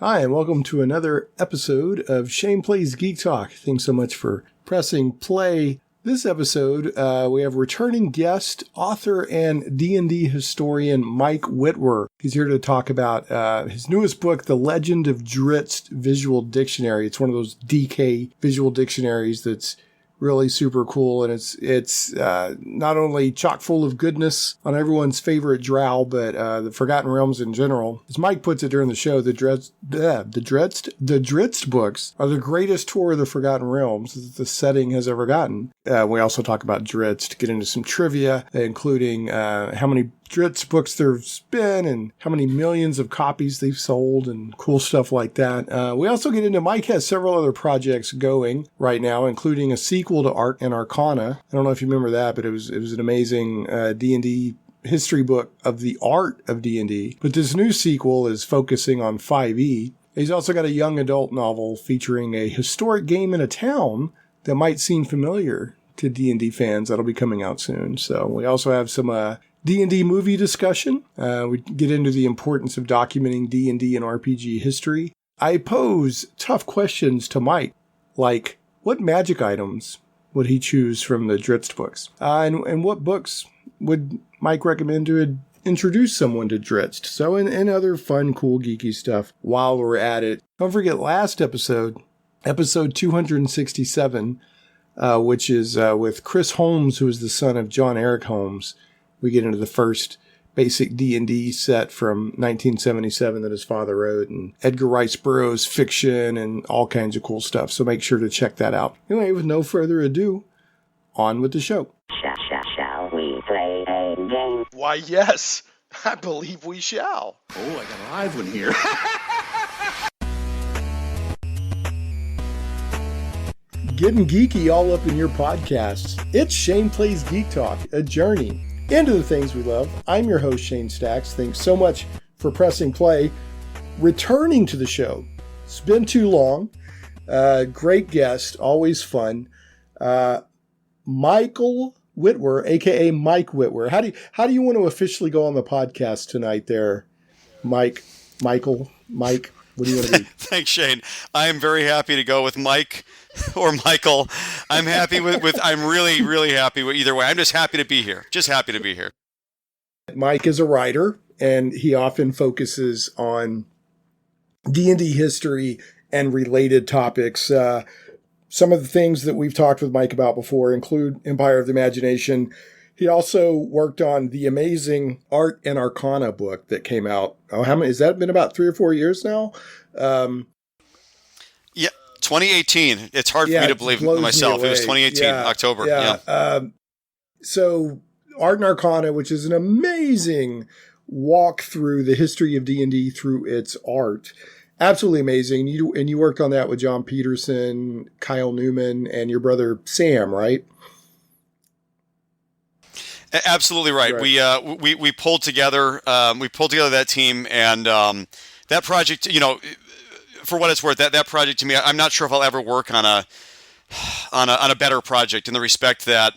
Hi, and welcome to another episode of Shane Plays Geek Talk. Thanks so much for pressing play. This episode, we have returning guest, author, and D&D historian Mike Witwer. He's here to talk about his newest book, The Legend of Drizzt Visual Dictionary. It's one of those DK visual dictionaries that's really super cool, and it's not only chock full of goodness on everyone's favorite drow, but the Forgotten Realms in general. As Mike puts it during the show, the Drizzt books are the greatest tour of the Forgotten Realms that the setting has ever gotten. We also talk about Drizzt, get into some trivia, including how many Drizzt books there's been and how many millions of copies they've sold and cool stuff like that. We also get into Mike has several other projects going right now, including a sequel to Art Arcana. I don't know if you remember that, but it was an amazing D&D history book of the art of D&D. But this new sequel is focusing on 5e. He's also got a young adult novel featuring a historic game in a town that might seem familiar to D&D fans. That'll be coming out soon. So we also have some D&D movie discussion. We get into the importance of documenting D&D and RPG history. I pose tough questions to Mike, like what magic items would he choose from the Drizzt books? And what books would Mike recommend to introduce someone to Drizzt? So, and other fun, cool, geeky stuff while we're at it. Don't forget last episode 267, which is with Chris Holmes, who is the son of John Eric Holmes. We get into the first basic D&D set from 1977 that his father wrote, and Edgar Rice Burroughs fiction and all kinds of cool stuff. So make sure to check that out. Anyway, with no further ado, on with the show. Shall we play a game? Why, yes. I believe we shall. Oh, I got a live one here. Getting geeky all up in your podcasts. It's Shane Plays Geek Talk, a journey into the things we love. I'm your host, Shane Stacks. Thanks so much for pressing play. Returning to the show. It's been too long. Great guest, always fun. Michael Witwer, aka Mike Witwer. How do you want to officially go on the podcast tonight there, Mike? Michael? Mike? What do you want to be? Thanks, Shane. I am very happy to go with Mike or Michael. I'm happy with I'm really, really happy with either way. I'm just happy to be here. Just happy to be here. Mike is a writer, and he often focuses on D&D history and related topics. Some of the things that we've talked with Mike about before include Empire of the Imagination. He also worked on the amazing Art Arcana book that came out. Oh, how many? Has that been about 3 or 4 years now? Yeah, 2018. It's hard for me to believe myself. It was 2018, October. Yeah. So Art Arcana, which is an amazing walk through the history of D&D through its art. Absolutely amazing. You worked on that with John Peterson, Kyle Newman, and your brother Sam, right? Absolutely right. We pulled together that team, and that project. You know, for what it's worth, that project to me, I'm not sure if I'll ever work on a better project in the respect that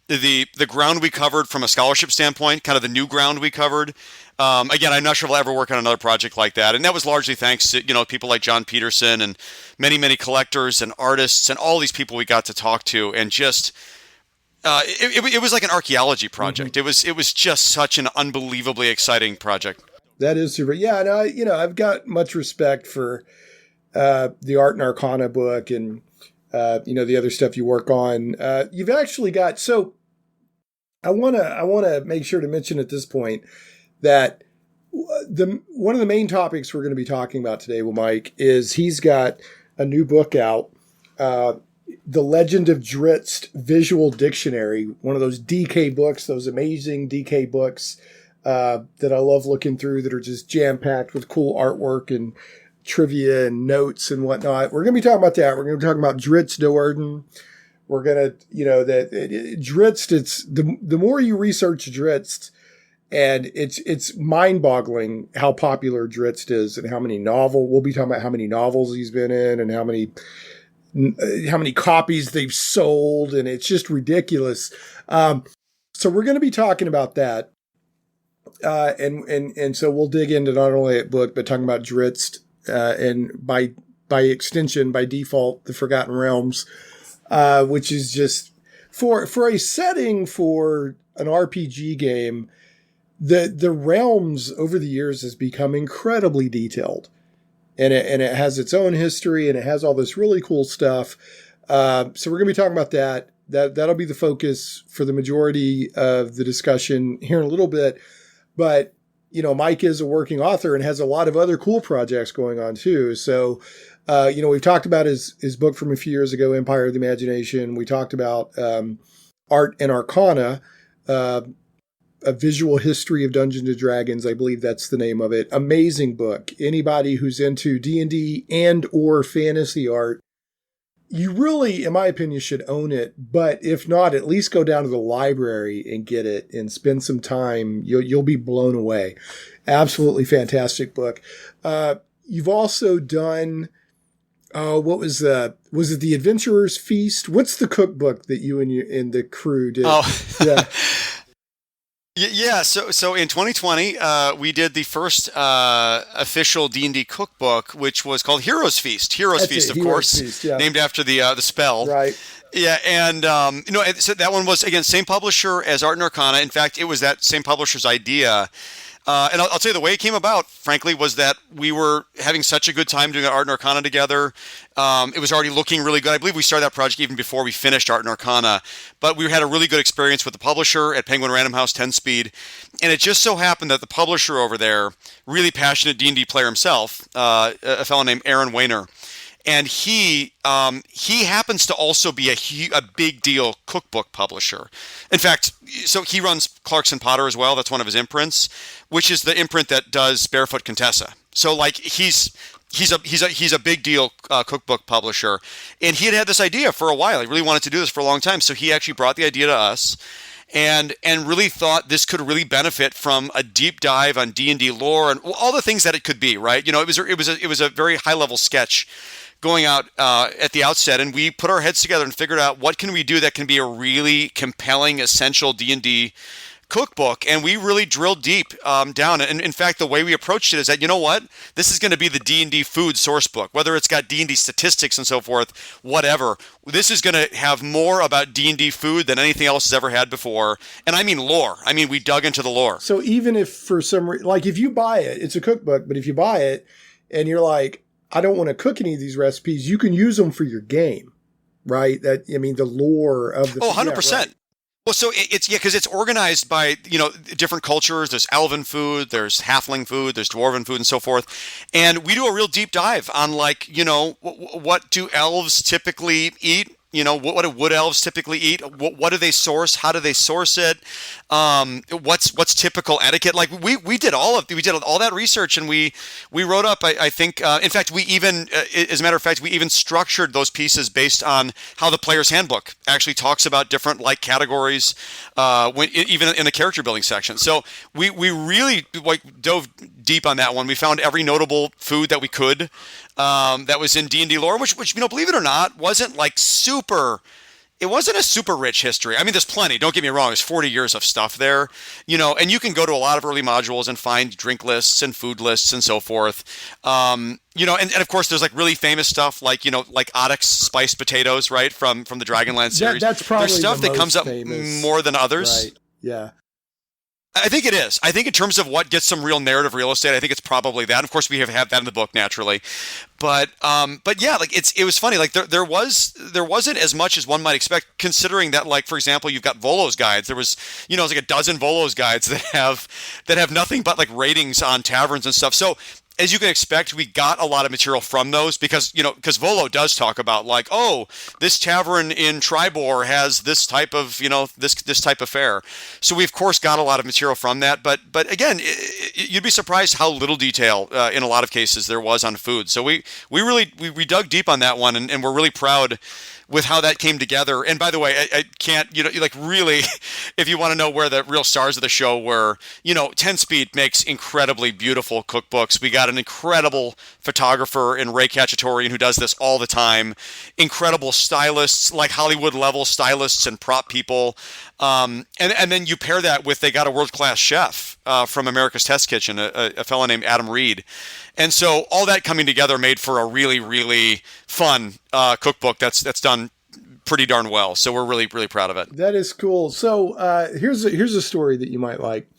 the ground we covered from a scholarship standpoint, kind of the new ground we covered. Again, I'm not sure if I'll ever work on another project like that, and that was largely thanks to people like John Peterson and many collectors and artists and all these people we got to talk to, and just. It was like an archaeology project. Mm-hmm. It was just such an unbelievably exciting project. That is super. Yeah, and I've got much respect for the Art Arcana book and the other stuff you work on. You've actually got so. I want to make sure to mention at this point that one of the main topics we're going to be talking about today with Mike is he's got a new book out. The Legend of Drizzt Visual Dictionary, one of those DK books, those amazing DK books that I love looking through that are just jam-packed with cool artwork and trivia and notes and whatnot. We're going to be talking about that. We're going to be talking about Drizzt Do'Urden. We're going to, Drizzt, it's the more you research Drizzt, and it's mind-boggling how popular Drizzt is and we'll be talking about how many novels he's been in and how many copies they've sold, and it's just ridiculous. So we're going to be talking about that. And so we'll dig into not only that book, but talking about Drizzt and by extension, by default, the Forgotten Realms, which is just for a setting for an RPG game. The realms over the years has become incredibly detailed, and it has its own history, and it has all this really cool stuff. So we're going to be talking about that. That'll be the focus for the majority of the discussion here in a little bit. But, Mike is a working author and has a lot of other cool projects going on too. So, we've talked about his book from a few years ago, Empire of the Imagination. We talked about Art and Arcana, a visual history of Dungeons and Dragons. I believe that's the name of it. Amazing book. Anybody who's into D&D and or fantasy art, you really, in my opinion, should own it. But if not, at least go down to the library and get it and spend some time. You'll be blown away. Absolutely fantastic book. You've also done, what was it The Adventurer's Feast? What's the cookbook that you and the crew did? Oh, yeah. Yeah, so in 2020, we did the first official D&D cookbook, which was called Hero's Feast. Hero's Feast, of course, Feast, yeah. named after the spell. Right. Yeah, and so that one was, again, same publisher as Art and Arcana. In fact, it was that same publisher's idea. And I'll tell you, the way it came about, frankly, was that we were having such a good time doing Art and Arcana together. It was already looking really good. I believe we started that project even before we finished Art and Arcana. But we had a really good experience with the publisher at Penguin Random House 10 Speed. And it just so happened that the publisher over there, really passionate D&D player himself, a fellow named Aaron Wayner, and he happens to also be a big deal cookbook publisher. In fact, so he runs Clarkson Potter as well. That's one of his imprints, which is the imprint that does Barefoot Contessa. So like he's a big deal cookbook publisher, and he had this idea for a while. He really wanted to do this for a long time. So he actually brought the idea to us. And really thought this could really benefit from a deep dive on D&D lore and all the things that it could be, right? It was a very high level sketch going out at the outset, and we put our heads together and figured out what can we do that can be a really compelling, essential D&D cookbook, and we really drilled deep down. And in fact, the way we approached it is that, this is going to be the D&D food source book, whether it's got D&D statistics and so forth, whatever. This is going to have more about D&D food than anything else has ever had before. And I mean lore. I mean, we dug into the lore. So even if for some reason, like if you buy it, it's a cookbook, but if you buy it and you're like, I don't want to cook any of these recipes, you can use them for your game, right? The lore of the... Oh, 100%. Yeah, right. Well, so because it's organized by, different cultures. There's elven food, there's halfling food, there's dwarven food, and so forth. And we do a real deep dive on, what do elves typically eat? What do wood elves typically eat? What do they source? How do they source it? What's typical etiquette? Like we did all that research, and we wrote up. I think, in fact, we even, as a matter of fact, we even structured those pieces based on how the player's handbook actually talks about different categories, even in the character building section. So we really dove deep on that one. We found every notable food that we could. That was in D&D lore, which believe it or not, wasn't it wasn't a super rich history. I mean, there's plenty, don't get me wrong, there's 40 years of stuff there, and you can go to a lot of early modules and find drink lists and food lists and so forth. And of course there's really famous stuff like Onyx spiced potatoes, right? From the Dragonlance series. That's probably there's stuff the that comes up famous, more than others. Right. Yeah. I think it is. I think in terms of what gets some real narrative real estate, I think it's probably that. Of course, we have that in the book naturally, but yeah, it was funny. There wasn't as much as one might expect, considering that for example, you've got Volo's guides. There was it's like a dozen Volo's guides that have nothing but ratings on taverns and stuff. So as you can expect, we got a lot of material from those because Volo does talk about this tavern in Tribor has this type of, this type of fare. So we of course got a lot of material from that. But again, you'd be surprised how little detail in a lot of cases there was on food. So we dug deep on that one, and we're really proud with how that came together. And by the way, I can't, really, if you want to know where the real stars of the show were, 10 Speed makes incredibly beautiful cookbooks. We got got an incredible photographer in Ray Cacciatorian who does this all the time. Incredible stylists, like Hollywood level stylists and prop people. And then you pair that with, they got a world-class chef from America's Test Kitchen, a fellow named Adam Reed. And so all that coming together made for a really, really fun cookbook that's done pretty darn well. So we're really, really proud of it. That is cool. So here's a story that you might like.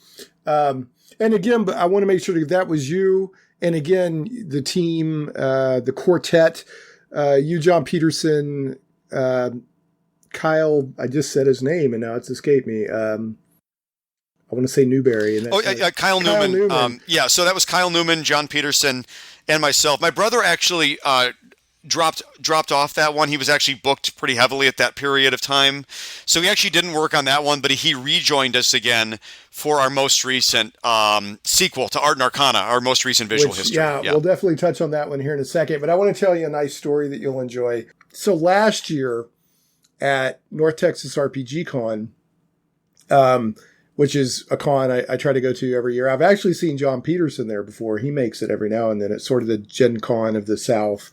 And again, but I want to make sure that was you. And again, the team, the quartet, you, John Peterson, Kyle, I just said his name and now it's escaped me. I want to say Newberry. And Kyle Newman. So that was Kyle Newman, John Peterson, and myself. My brother actually dropped off that one. He was actually booked pretty heavily at that period of time. So he actually didn't work on that one, but he rejoined us again for our most recent sequel to Art Arcana, our most recent visual history. Yeah, we'll definitely touch on that one here in a second. But I want to tell you a nice story that you'll enjoy. So last year at North Texas RPG Con, which is a con I try to go to every year. I've actually seen John Peterson there before. He makes it every now and then. It's sort of the Gen Con of the South.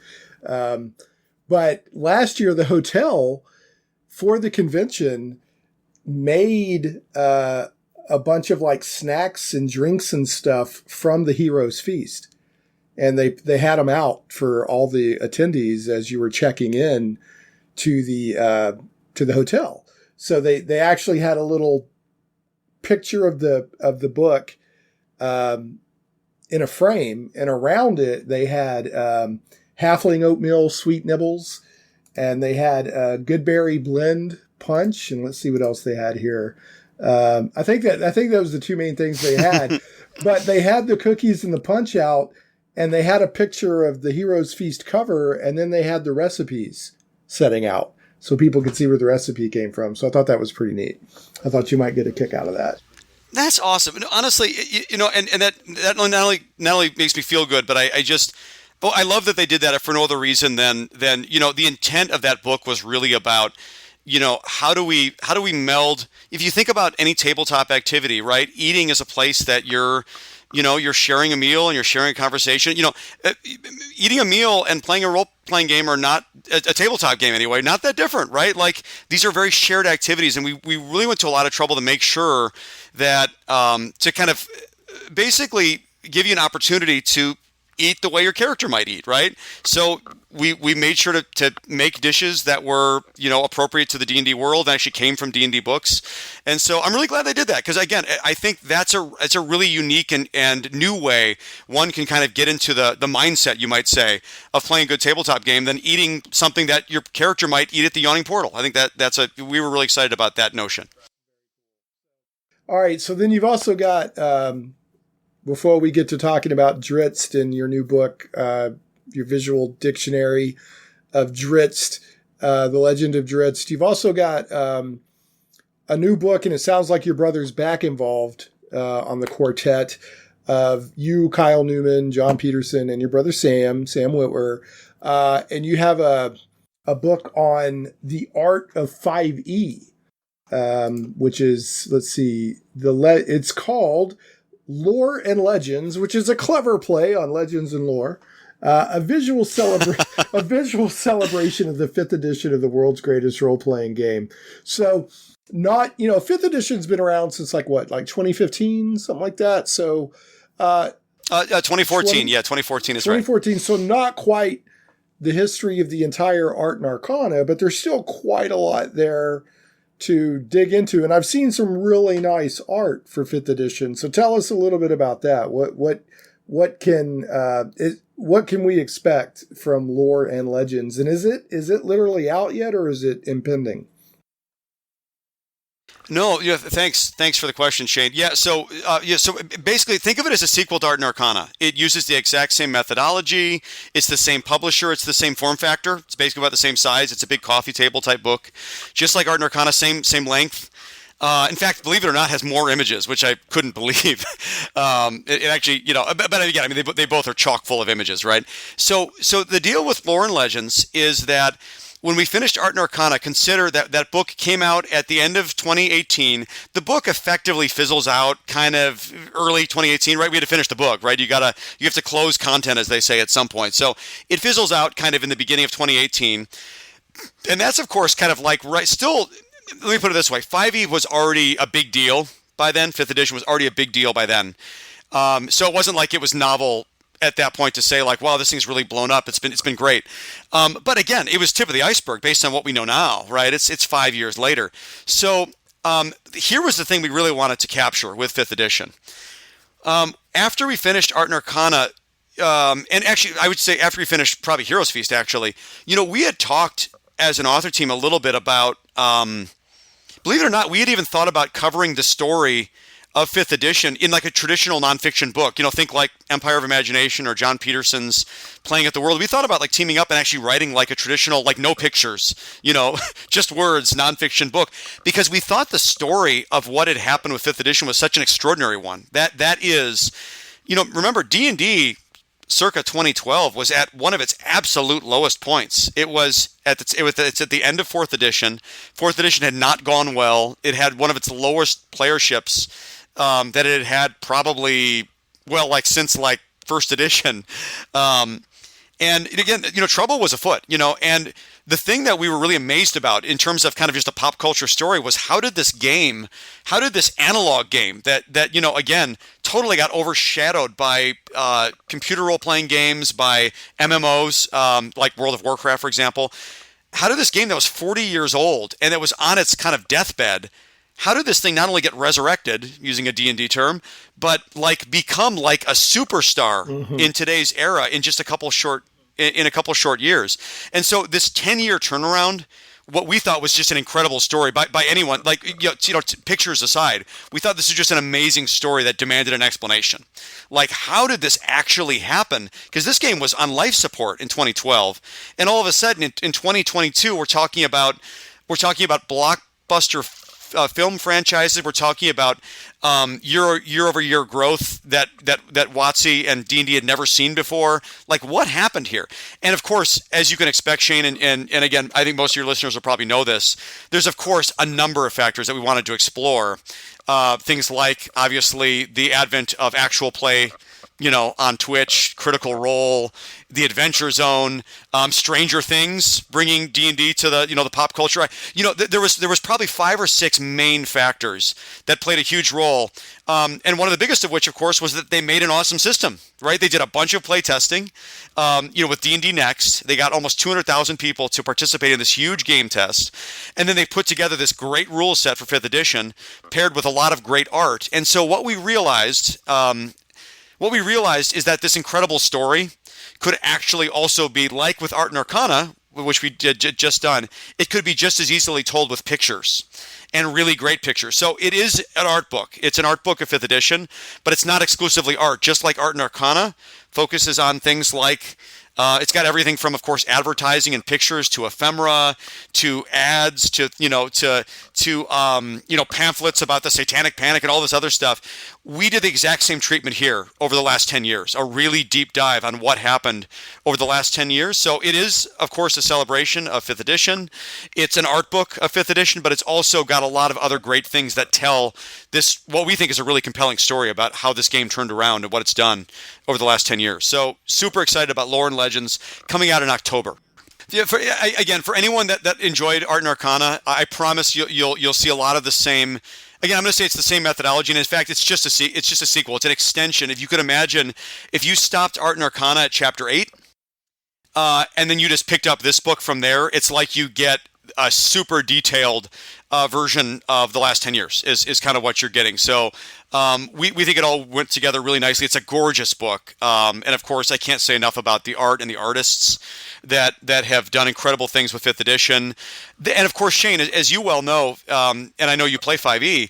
But last year, the hotel for the convention made a bunch of like snacks and drinks and stuff from the Heroes Feast. And they had them out for all the attendees as you were checking in to the hotel. So they actually had a little picture of the book in a frame, and around it they had halfling oatmeal sweet nibbles, and they had a Goodberry blend punch, and let's see what else they had here. I think that was the two main things they had, but they had the cookies and the punch out, and they had a picture of the Heroes Feast cover, and then they had the recipes setting out so people could see where the recipe came from. So I thought that was pretty neat. I thought you might get a kick out of that. That's awesome. Honestly, and that not only makes me feel good, but I love that they did that for no other reason than the intent of that book was really about, how do we meld, if you think about any tabletop activity, right? Eating is a place that you're sharing a meal and you're sharing a conversation. Eating a meal and playing a role-playing game are not, a tabletop game anyway, not that different, right? Like, these are very shared activities, and we really went to a lot of trouble to make sure that, to kind of basically give you an opportunity to eat the way your character might eat, right? So we made sure to make dishes that were, appropriate to the D&D world, and actually came from D&D books. And so I'm really glad they did that, because again, I think it's a really unique and new way one can kind of get into the mindset, you might say, of playing a good tabletop game than eating something that your character might eat at the Yawning Portal. I think we were really excited about that notion. All right, so then you've also got, before we get to talking about Drizzt and your new book, your visual dictionary of Drizzt, The Legend of Drizzt, you've also got a new book, and it sounds like your brother's back involved on the quartet of you, Kyle Newman, John Peterson, and your brother Sam Witwer. And you have a book on the art of 5e, which is, let's see, it's called Lore and Legends, which is a clever play on legends and lore, a visual celebration of the 5th edition of the world's greatest role-playing game. So, not 5th edition's been around since like 2015, something like that. So, 2014, 2014 is 2014. Right. So not quite the history of the entire Art and Arcana, but there's still quite a lot there to dig into. And I've seen some really nice art for 5th edition. So tell us a little bit about that. What can we expect from Lore and Legends? And is it literally out yet, or is it impending? No, thanks for the question, Shane. So basically think of it as a sequel to Art and Arcana. It uses the exact same methodology. It's the same publisher. It's the same form factor. It's basically about the same size. It's a big coffee table type book, just like Art and Arcana, same length. In fact, believe it or not, has more images, which I couldn't believe. It actually, but again, I mean, they both are chock full of images, right? So the deal with Lore and Legends is that when we finished Art Arcana, consider that that book came out at the end of 2018. The book effectively fizzles out kind of early 2018, right? We had to finish the book, right? You have to close content, as they say, at some point. So it fizzles out kind of in the beginning of 2018. And that's, of course, kind of like, right, still, let me put it this way. 5e was already a big deal by then. 5th edition was already a big deal by then. So it wasn't like it was novel at that point to say like, wow, this thing's really blown up. It's been great. But again, it was tip of the iceberg based on what we know now, right? It's 5 years later. So here was the thing we really wanted to capture with 5th edition. After we finished Art Arcana, and actually I would say after we finished probably Heroes Feast, actually, we had talked as an author team a little bit about, believe it or not, we had even thought about covering the story of 5th edition in like a traditional nonfiction book. Think like Empire of Imagination or John Peterson's Playing at the World. We thought about like teaming up and actually writing like a traditional, like no pictures, just words, nonfiction book, because we thought the story of what had happened with 5th edition was such an extraordinary one. That is, remember D&D circa 2012 was at one of its absolute lowest points. It's at the end of 4th edition. 4th edition had not gone well. It had one of its lowest playerships that it had probably, since like 1st edition. And again, trouble was afoot, and the thing that we were really amazed about in terms of kind of just a pop culture story was how did this analog game that again, totally got overshadowed by computer role-playing games, by MMOs, like World of Warcraft, for example. How did this game that was 40 years old and that was on its kind of deathbed, how did this thing not only get resurrected, using a D&D term, but like become like a superstar in today's era in just a couple short years? And so this 10-year turnaround, what we thought was just an incredible story by anyone, like pictures aside, we thought this was just an amazing story that demanded an explanation. Like, how did this actually happen? Because this game was on life support in 2012, and all of a sudden in 2022 we're talking about blockbuster film franchises. We're talking about year-over-year growth that WotC and D&D had never seen before. Like, what happened here? And of course, as you can expect, Shane, and again, I think most of your listeners will probably know this, there's of course a number of factors that we wanted to explore. Things like, obviously, the advent of actual play, on Twitch, Critical Role, The Adventure Zone, Stranger Things, bringing D&D to the pop culture. There was probably 5 or 6 main factors that played a huge role. And one of the biggest of which, of course, was that they made an awesome system, right? They did a bunch of play testing, with D&D Next. They got almost 200,000 people to participate in this huge game test. And then they put together this great rule set for 5th edition, paired with a lot of great art. And so what we realized is that this incredible story could actually also be, like with Art Arcana, which we did just done, it could be just as easily told with pictures, and really great pictures. So it is an art book. It's an art book of 5th edition, but it's not exclusively art. Just like Art Arcana focuses on things like, it's got everything from, of course, advertising and pictures to ephemera, to ads, to pamphlets about the Satanic Panic and all this other stuff. We did the exact same treatment here over the last 10 years, a really deep dive on what happened over the last 10 years. So it is, of course, a celebration of 5th edition. It's an art book of 5th edition, but it's also got a lot of other great things that tell this, what we think is a really compelling story about how this game turned around and what it's done over the last 10 years. So super excited about Lore and Legends coming out in October. Yeah, for anyone that enjoyed Art Arcana, I promise you'll see a lot of the same. Again, I'm going to say it's the same methodology, and in fact, it's just a sequel. It's an extension. If you could imagine, if you stopped Art Arcana at Chapter 8, and then you just picked up this book from there, it's like you get a super detailed version of the last 10 years is kind of what you're getting. So we think it all went together really nicely. It's a gorgeous book. And of course, I can't say enough about the art and the artists that have done incredible things with 5th edition. And of course, Shane, as you well know, and I know you play 5e,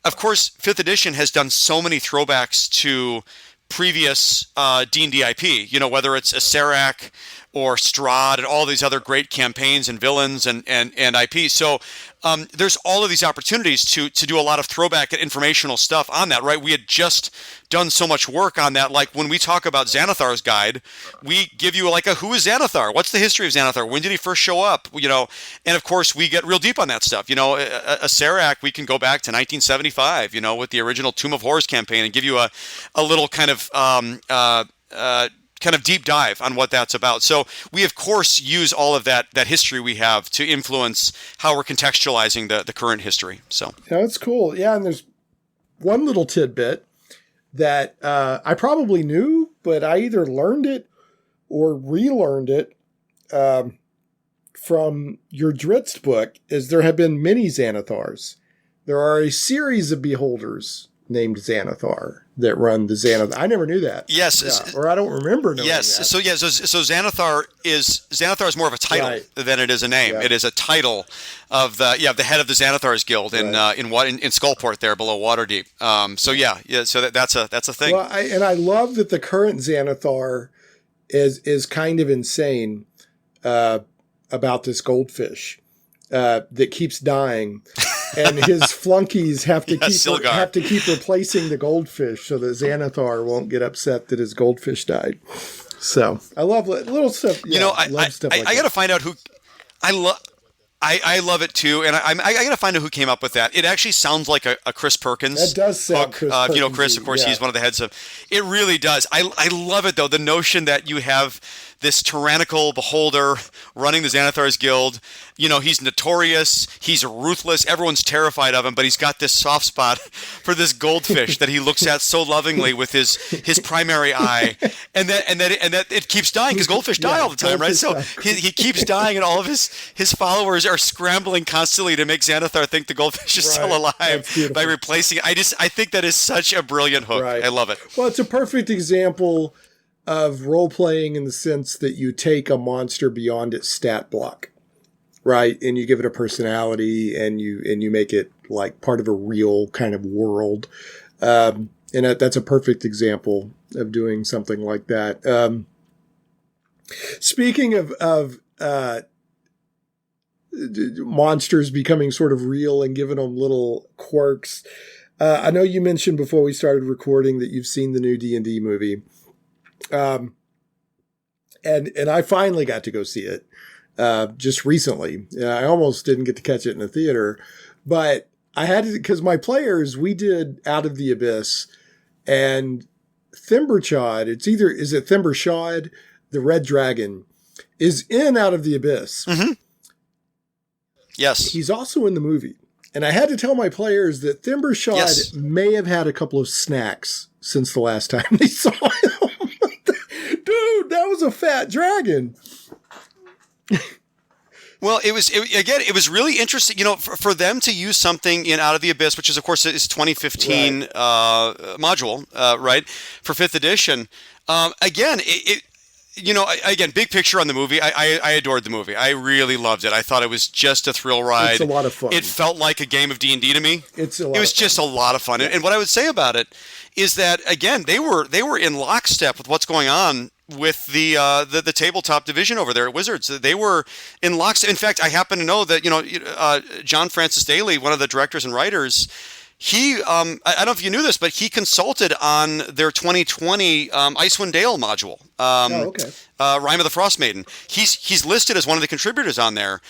of course, 5th edition has done so many throwbacks to previous D&D IP, whether it's Acererak or Strahd and all these other great campaigns and villains and IP. So there's all of these opportunities to do a lot of throwback and informational stuff on that, right? We had just done so much work on that. Like when we talk about Xanathar's guide, we give you like who is Xanathar? What's the history of Xanathar? When did he first show up? And of course we get real deep on that stuff. A Serac, we can go back to 1975, with the original Tomb of Horrors campaign and give you a little kind of deep dive on what that's about. So we, of course, use all of that history we have to influence how we're contextualizing the current history. So yeah, that's cool. Yeah, and there's one little tidbit that I probably knew, but I either learned it or relearned it from your Drizzt book, is there have been many Xanathars. There are a series of beholders named Xanathar that run the Xanathar. I never knew that. Yes. Yeah. Or I don't remember knowing that. So Xanathar is more of a title than it is a name. Yeah. It is a title of the head of the Xanathar's Guild in Skullport there below Waterdeep. So that's a thing. Well, I love that the current Xanathar is kind of insane about this goldfish that keeps dying. And his flunkies have to keep replacing the goldfish so that Xanathar won't get upset that his goldfish died. So I love little stuff. Yeah, I got to find out who. I love it too, and I got to find out who came up with that. It actually sounds like a Chris Perkins. That does sound book. Chris Perkins. Chris, of course, he's one of the heads of. It really does. I love it though. The notion that you have this tyrannical beholder running the Xanathar's Guild. He's notorious. He's ruthless. Everyone's terrified of him, but he's got this soft spot for this goldfish that he looks at so lovingly with his primary eye, and that it keeps dying because goldfish die all the time, right? So he keeps dying, and all of his followers are scrambling constantly to make Xanathar think the goldfish is still alive by replacing it. I think that is such a brilliant hook. Right. I love it. Well, it's a perfect example of role playing in the sense that you take a monster beyond its stat block, right? And you give it a personality, and you make it like part of a real kind of world. And that's a perfect example of doing something like that. Speaking of monsters becoming sort of real and giving them little quirks, I know you mentioned before we started recording that you've seen the new D&D movie. And I finally got to go see it just recently. I almost didn't get to catch it in the theater, but I had to, because my players, we did Out of the Abyss, and Thimberchod, is it Thimbershod, the red dragon, is in Out of the Abyss. Mm-hmm. Yes. He's also in the movie. And I had to tell my players that Thimbershod may have had a couple of snacks since the last time they saw him. Dude, that was a fat dragon. Well, it was really interesting, for them to use something in Out of the Abyss, which is, of course, is 2015 module, right, for 5th edition. Again, big picture on the movie. I adored the movie. I really loved it. I thought it was just a thrill ride. It's a lot of fun. It felt like a game of D&D to me. It was just a lot of fun. And what I would say about it is that, again, they were in lockstep with what's going on with the tabletop division over there at Wizards. They were in lockstep. In fact, I happen to know that John Francis Daly, one of the directors and writers, he I don't know if you knew this, but he consulted on their 2020 Icewind Dale module. Rime of the Frost Maiden. He's listed as one of the contributors on there.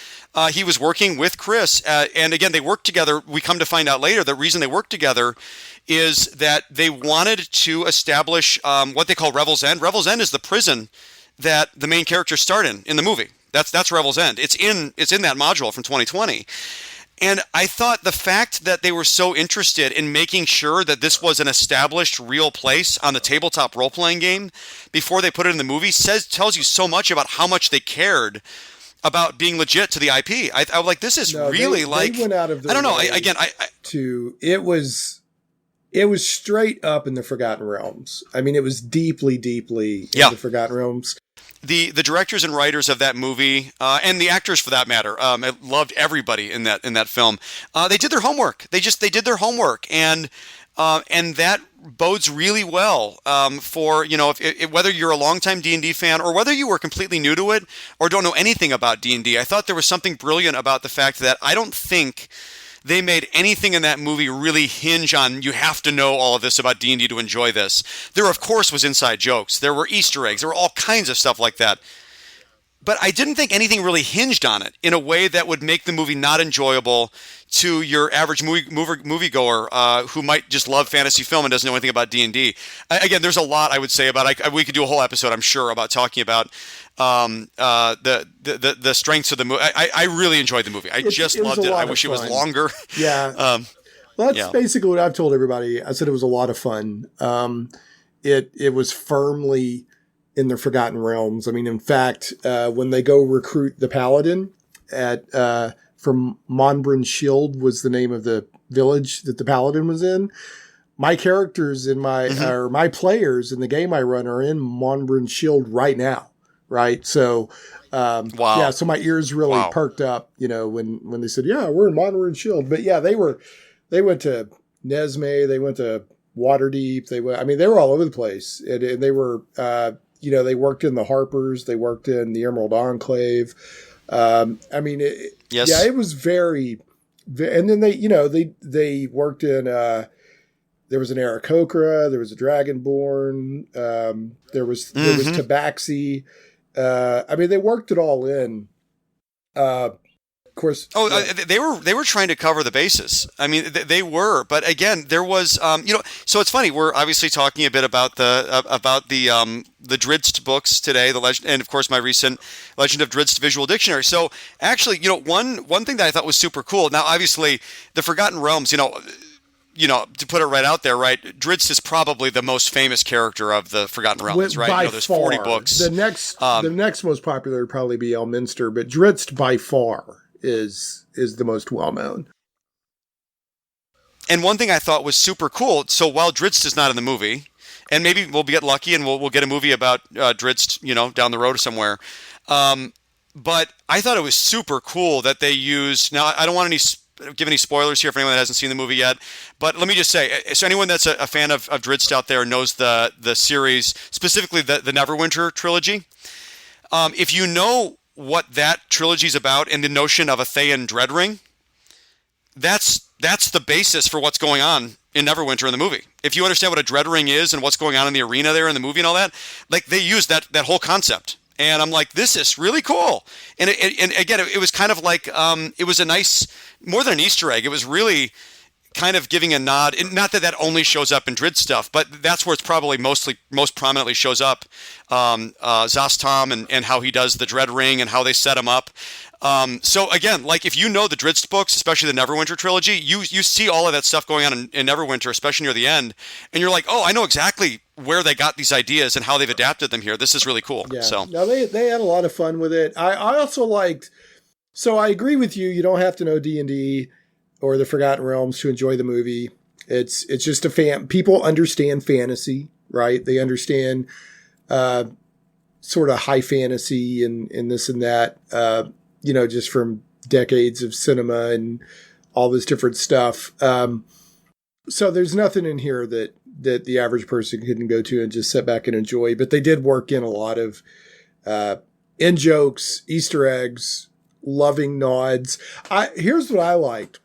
He was working with Chris, and again, they worked together. We come to find out later the reason they worked together is that they wanted to establish what they call Revel's End. Revel's End is the prison that the main characters start in the movie. That's Revel's End. It's in that module from 2020. And I thought the fact that they were so interested in making sure that this was an established real place on the tabletop role-playing game before they put it in the movie tells you so much about how much they cared about being legit to the IP. I was like, this is they went out of their I don't know. It was straight up in the Forgotten Realms. I mean, it was deeply, deeply in the Forgotten Realms. The directors and writers of that movie, and the actors for that matter, I loved everybody in that film. They did their homework. They did their homework, and that bodes really well for, if whether you're a longtime D&D fan or whether you were completely new to it or don't know anything about D&D. I thought there was something brilliant about the fact that I don't think they made anything in that movie really hinge on you have to know all of this about D&D to enjoy this. There, of course, was inside jokes. There were Easter eggs. There were all kinds of stuff like that. But I didn't think anything really hinged on it in a way that would make the movie not enjoyable to your average moviegoer who might just love fantasy film and doesn't know anything about D&D. Again, there's a lot I would say about it. We could do a whole episode, I'm sure, about talking about the strengths of the movie. I really enjoyed the movie. I just loved it. I wish it was longer. Yeah. Well, that's basically what I've told everybody. I said it was a lot of fun. It was firmly in the Forgotten Realms. I mean, in fact, when they go recruit the paladin from Monbrun Shield was the name of the village that the paladin was in. My characters in or my players in the game I run are in Monbrun Shield right now. Right. So, wow. Yeah, so my ears really perked up, when they said, yeah, we're in Monbrun Shield. But yeah, they went to Nesme, they went to Waterdeep. They were all over the place. And they were, they worked in the Harpers. They worked in the Emerald Enclave. Yes. Yeah, it was very, and then they worked in, there was an Aarakocra, there was a Dragonborn, there was Tabaxi. They worked it all in. Of course. Oh, they were trying to cover the bases. I mean, they were, but again, there was, so it's funny. We're obviously talking a bit about the Drizzt books today, the legend, and of course my recent Legend of Drizzt visual dictionary. So actually, one thing that I thought was super cool. Now, obviously, the Forgotten Realms, to put it right out there, right? Drizzt is probably the most famous character of the Forgotten Realms, right? There's 40 books. The next most popular would probably be Elminster, but Drizzt by far is the most well known. And one thing I thought was super cool. So while Drizzt is not in the movie, and maybe we'll get lucky and we'll get a movie about Drizzt, down the road somewhere. But I thought it was super cool that they used. Now I don't want give any spoilers here for anyone that hasn't seen the movie yet, but let me just say, so anyone that's a fan of Drizzt out there knows the series, specifically the Neverwinter trilogy. If you know what that trilogy is about and the notion of a Thayan Dreadring, that's the basis for what's going on in Neverwinter in the movie. If you understand what a Dreadring is and what's going on in the arena there in the movie and all that, like they use that whole concept. And I'm like, this is really cool. And again, it was kind of like, it was a nice, more than an Easter egg. It was really kind of giving a nod. Not that only shows up in Drizzt stuff, but that's where it's probably most prominently shows up. Zastam and how he does the Dread Ring and how they set him up. So again, like if you know the Drizzt books, especially the Neverwinter trilogy, you see all of that stuff going on in Neverwinter, especially near the end, and you're like, oh, I know exactly where they got these ideas and how they've adapted them here. This is really cool. Yeah. So no, they had a lot of fun with it. I also liked. So I agree with you. You don't have to know D&D or the Forgotten Realms to enjoy the movie. It's just people understand fantasy, right? They understand sort of high fantasy and this and that. Just from decades of cinema and all this different stuff. So there's nothing in here that the average person couldn't go to and just sit back and enjoy. But they did work in a lot of in-jokes, Easter eggs, loving nods. Here's what I liked.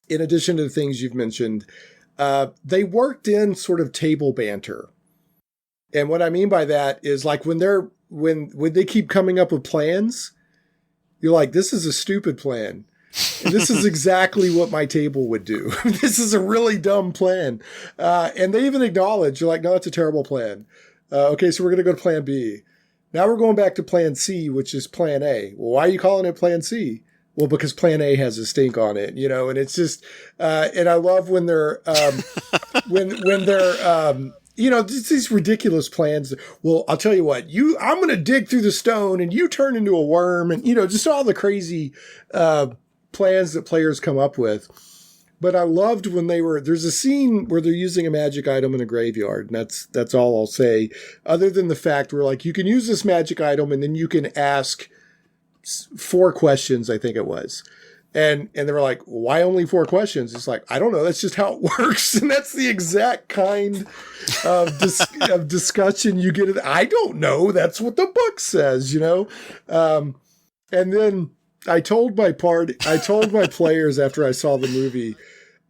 In addition to the things you've mentioned, they worked in sort of table banter. And what I mean by that is like when they keep coming up with plans, you're like, this is a stupid plan. And this is exactly what my table would do. This is a really dumb plan. And they even acknowledge, you're like, no, it's a terrible plan. Okay, so we're going to go to plan B. Now we're going back to plan C, which is plan A. Well, why are you calling it plan C? Well, because plan A has a stink on it, and it's just, and I love when they're, when they're, just these ridiculous plans. Well, I'll tell you what, I'm going to dig through the stone and you turn into a worm and, just all the crazy, plans that players come up with. But I loved when there's a scene where they're using a magic item in a graveyard. And that's all I'll say. Other than the fact where like, you can use this magic item and then you can ask 4 questions, I think it was. And they were like, why only 4 questions? It's like, I don't know. That's just how it works. And that's the exact kind of discussion you get. I don't know. That's what the book says, And then I told my players after I saw the movie,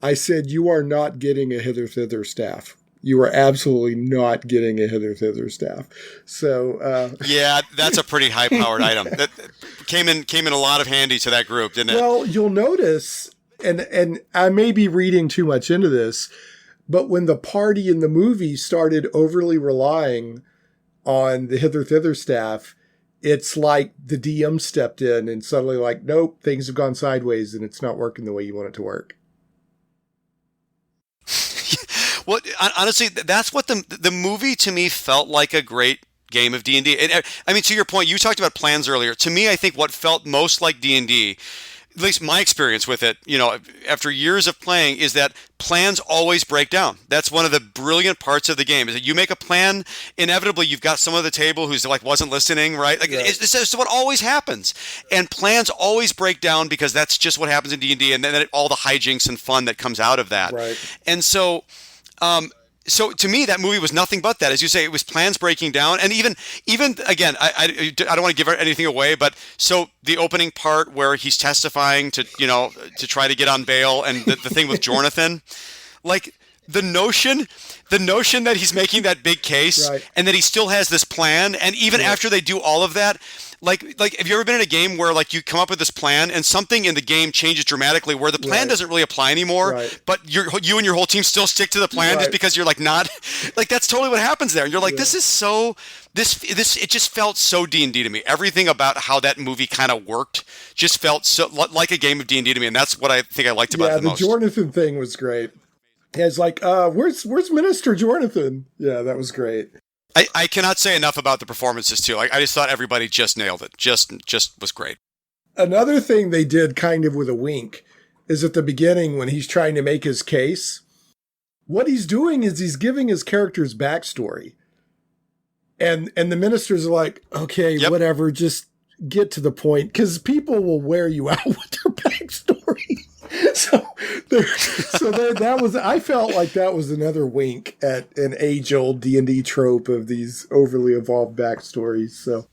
I said, you are not getting a hither thither staff. You are absolutely not getting a hither thither staff. So yeah, that's a pretty high powered item. That came in a lot of handy to that group, didn't it? Well, you'll notice, and I may be reading too much into this, but when the party in the movie started overly relying on the hither thither staff, it's like the DM stepped in and suddenly like, nope, things have gone sideways and it's not working the way you want it to work. Well, honestly, that's what the movie to me felt like a great game of D&D. And I mean, to your point, you talked about plans earlier. To me, I think what felt most like D&D, at least my experience with it, after years of playing, is that plans always break down. That's one of the brilliant parts of the game, is that you make a plan, inevitably you've got someone at the table who's like wasn't listening, right? Like, it's what always happens. And plans always break down because that's just what happens in D&D, and then all the hijinks and fun that comes out of that. Right. And so to me, that movie was nothing but that. As you say, it was plans breaking down. And even again, I don't want to give anything away, but so the opening part where he's testifying to try to get on bail, and the thing with Jonathan, like the notion that he's making that big case, right, and that he still has this plan. And even after they do all of that, like have you ever been in a game where like you come up with this plan and something in the game changes dramatically where the plan doesn't really apply anymore, but you and your whole team still stick to the plan just because you're like not like, that's totally what happens there. And you're like, this is so this it just felt so D&D to me. Everything about how that movie kind of worked just felt so like a game of D&D to me, and that's what I think I liked about it the most. Yeah, the Jonathan thing was great. It's like, where's Minister Jonathan? Yeah, that was great. I cannot say enough about the performances too. Like, I just thought everybody just nailed it. Just was great. Another thing they did kind of with a wink is at the beginning when he's trying to make his case, what he's doing is he's giving his character's backstory. And the ministers are like, okay, whatever, just get to the point, because people will wear you out with their backstory. That was, I felt like that was another wink at an age-old D&D trope of these overly evolved backstories. So,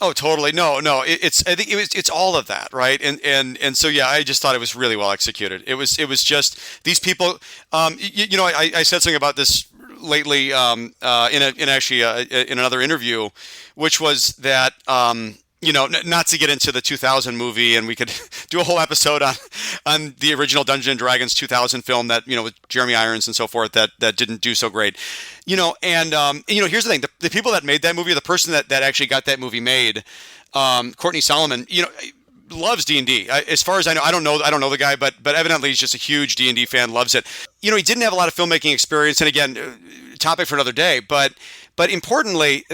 oh, totally. No. I think it's all of that, right? And so yeah, I just thought it was really well executed. It was just these people. I said something about this lately in another interview, which was that. Not to get into the 2000 movie, and we could do a whole episode on the original Dungeons and Dragons 2000 film that, with Jeremy Irons and so forth, that didn't do so great. Here's the thing. The people that made that movie, the person that actually got that movie made, Courtney Solomon, loves D&D. As far as I know, I don't know the guy, but evidently he's just a huge D&D fan, loves it. He didn't have a lot of filmmaking experience, and again, topic for another day, but importantly,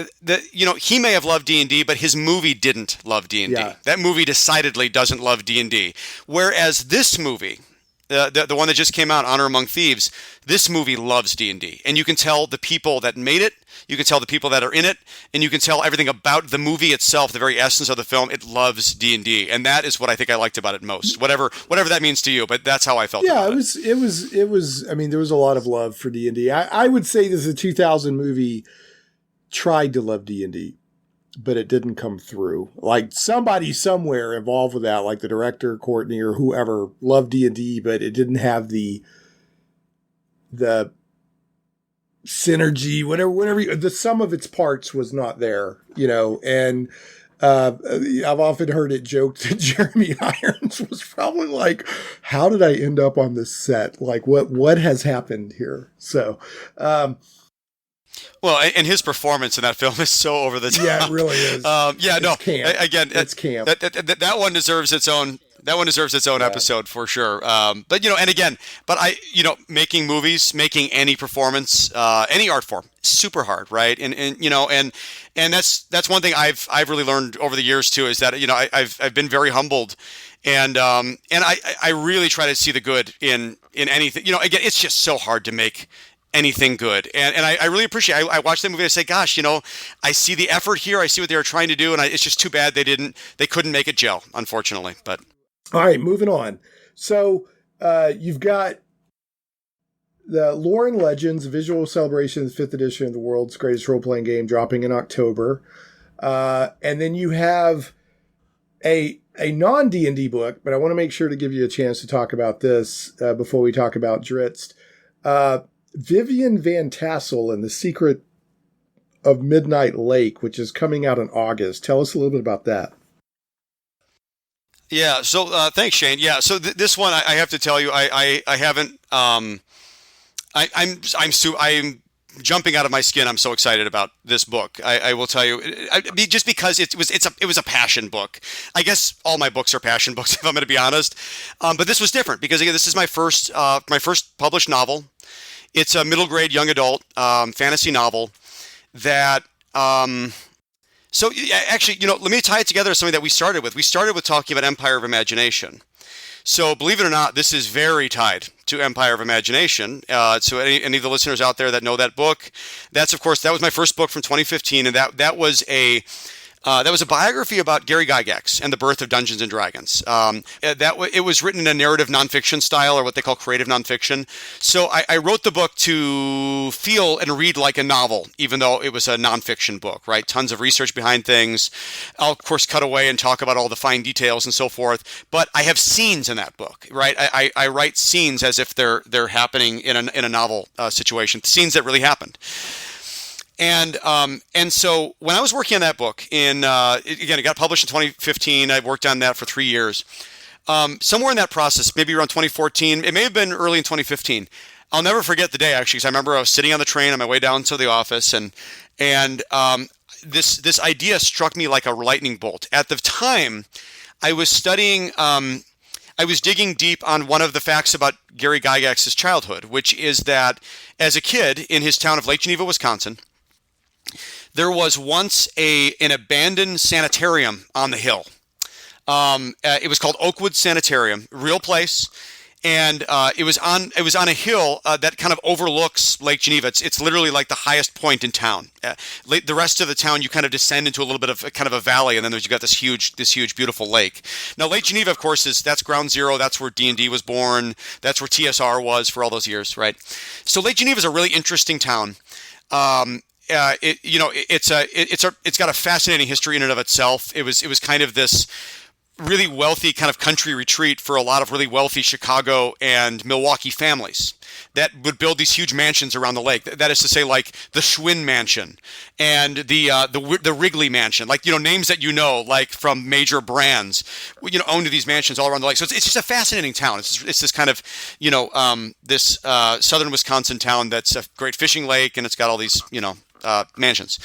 he may have loved D&D, but his movie didn't love D&D. Yeah. That movie decidedly doesn't love D&D. Whereas this movie, the one that just came out, Honor Among Thieves, this movie loves D&D. And you can tell the people that made it, you can tell the people that are in it, and you can tell everything about the movie itself, the very essence of the film. It loves D&D. And that is what I think I liked about it most. Whatever that means to you, but that's how I felt about it. It was, I mean, there was a lot of love for D&D. I would say this is a 2000 movie tried to love D&D, but it didn't come through. Like somebody somewhere involved with that, like the director, Courtney, or whoever, loved D&D, but it didn't have the synergy, whatever, the sum of its parts was not there, and I've often heard it joked that Jeremy Irons was probably like, how did I end up on this set? Like what has happened here? So, well, and his performance in that film is so over the top. Yeah, it really is. Camp. Again, it's camp. That one deserves its own. That one deserves its own episode for sure. Making movies, making any performance, any art form, super hard, right? And that's one thing I've really learned over the years too, is that I've been very humbled, and I really try to see the good in anything. Again, it's just so hard to make anything good, and I really appreciate. I watched that movie. I say, gosh, I see the effort here. I see what they were trying to do, and it's just too bad they couldn't make it gel, unfortunately. But All right, moving on. So you've got the Lore and Legends Visual Celebration of the 5th edition of the world's greatest role-playing game dropping in October. And then you have a non-D&D book, but I want to make sure to give you a chance to talk about this before we talk about Drizzt. Vivian Van Tassel and the Secret of Midnight Lake, which is coming out in August. Tell us a little bit about that. Yeah. So thanks, Shane. Yeah. So this one, I have to tell you, I haven't. I'm jumping out of my skin. I'm so excited about this book. I will tell you, just because it was a passion book. I guess all my books are passion books, if I'm going to be honest. But this was different because again, this is my first published novel. It's a middle grade young adult fantasy novel that. So actually, let me tie it together to something that we started with. We started with talking about Empire of Imagination. So believe it or not, this is very tied to Empire of Imagination. So any of the listeners out there that know that book, that was my first book from 2015, and that was a biography about Gary Gygax and the birth of Dungeons and Dragons. It was written in a narrative nonfiction style, or what they call creative nonfiction. So I wrote the book to feel and read like a novel, even though it was a nonfiction book, right? Tons of research behind things. I'll, of course, cut away and talk about all the fine details and so forth. But I have scenes in that book, right? I write scenes as if they're happening in a novel situation, scenes that really happened. And so when I was working on that book it got published in 2015. I worked on that for 3 years. Somewhere in that process, maybe around 2014, it may have been early in 2015. I'll never forget the day, actually, because I remember I was sitting on the train on my way down to the office, and this idea struck me like a lightning bolt. At the time, I was studying. I was digging deep on one of the facts about Gary Gygax's childhood, which is that as a kid in his town of Lake Geneva, Wisconsin, there was once an abandoned sanitarium on the hill. It was called Oakwood Sanitarium, real place, and it was on a hill that kind of overlooks Lake Geneva. It's literally like the highest point in town. The rest of the town, you kind of descend into a little bit of kind of a valley, and then you got this huge beautiful lake. Now Lake Geneva, of course, that's ground zero. That's where D&D was born. That's where TSR was for all those years, right? So Lake Geneva is a really interesting town. It's got a fascinating history in and of itself. It was kind of this really wealthy kind of country retreat for a lot of really wealthy Chicago and Milwaukee families that would build these huge mansions around the lake. That is to say, like the Schwinn Mansion and the Wrigley Mansion, like names that like from major brands, owned these mansions all around the lake. So it's just a fascinating town. It's this kind of this southern Wisconsin town that's a great fishing lake, and it's got all these mansions.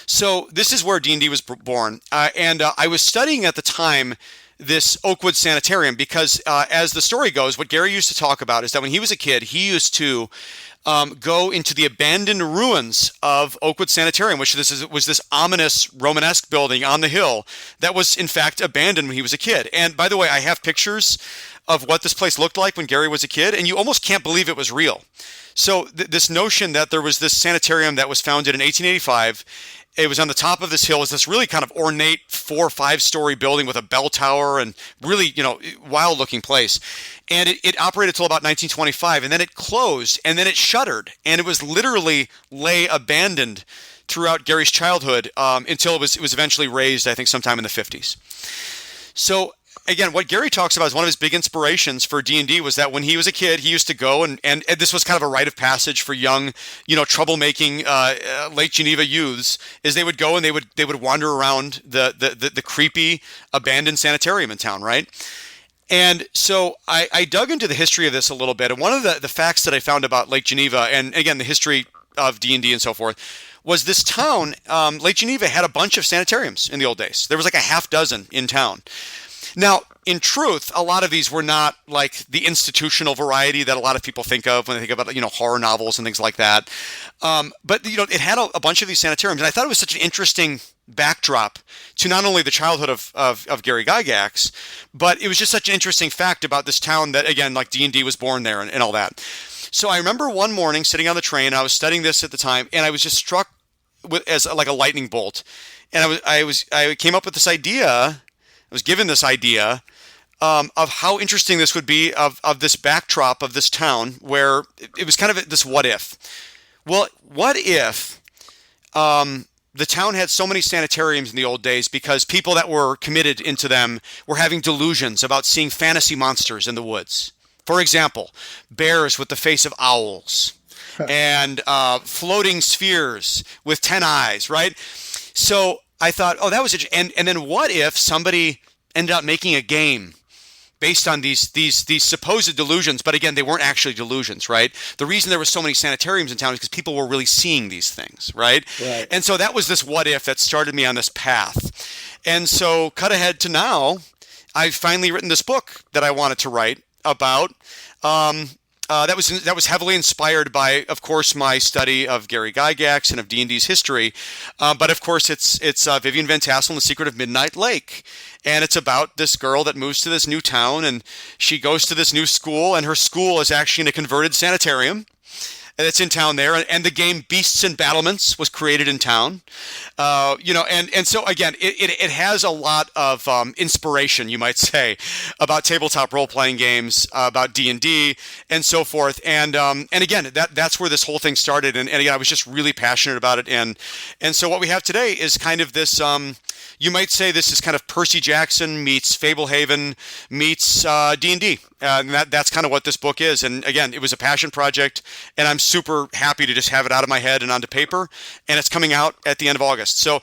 So this is where D&D was born, and I was studying at the time this Oakwood Sanitarium because, as the story goes, what Gary used to talk about is that when he was a kid, he used to go into the abandoned ruins of Oakwood Sanitarium, which was this ominous Romanesque building on the hill that was in fact abandoned when he was a kid. And by the way, I have pictures of what this place looked like when Gary was a kid, and you almost can't believe it was real. So this notion that there was this sanitarium that was founded in 1885, it was on the top of this hill, is this really kind of ornate 4 or 5 story building with a bell tower and really, wild looking place. And it operated till about 1925, and then it closed, and then it shuttered, and it was literally lay abandoned throughout Gary's childhood until it was eventually raised, I think, sometime in the 50s. So again, what Gary talks about is one of his big inspirations for D&D was that when he was a kid, he used to go and this was kind of a rite of passage for young, troublemaking Lake Geneva youths, is they would go and they would wander around the creepy abandoned sanitarium in town, right? And so I dug into the history of this a little bit, and one of the facts that I found about Lake Geneva, and again the history of D&D and so forth, was this town, Lake Geneva, had a bunch of sanitariums in the old days. There was like a half dozen in town. Now, in truth, a lot of these were not like the institutional variety that a lot of people think of when they think about, horror novels and things like that. But, it had a bunch of these sanitariums. And I thought it was such an interesting backdrop to not only the childhood of Gary Gygax, but it was just such an interesting fact about this town that, again, like D&D was born there and all that. So I remember one morning sitting on the train, I was studying this at the time, and I was just struck as like a lightning bolt. And I came up with this idea. I was given this idea of how interesting this would be of this backdrop of this town where it was kind of this what if. Well, what if the town had so many sanitariums in the old days because people that were committed into them were having delusions about seeing fantasy monsters in the woods. For example, bears with the face of owls and floating spheres with 10 eyes, right? So I thought, oh, that was interesting. And then what if somebody ended up making a game based on these supposed delusions, but again, they weren't actually delusions, right? The reason there were so many sanitariums in town is because people were really seeing these things, right? And so that was this what if that started me on this path. And so cut ahead to now, I've finally written this book that I wanted to write about. That was heavily inspired by, of course, my study of Gary Gygax and of D&D's history. But of course, it's Vivian Van Tassel and the Secret of Midnight Lake. And it's about this girl that moves to this new town, and she goes to this new school, and her school is actually in a converted sanitarium. And it's in town there, and the game Beasts and Battlements was created in town, and so again, it has a lot of inspiration, you might say, about tabletop role playing games, about D&D, and so forth, and again, that's where this whole thing started, and again, I was just really passionate about it, and so what we have today is kind of this. You might say this is kind of Percy Jackson meets Fablehaven meets D&D. And that's kind of what this book is. And again, it was a passion project, and I'm super happy to just have it out of my head and onto paper. And it's coming out at the end of August. So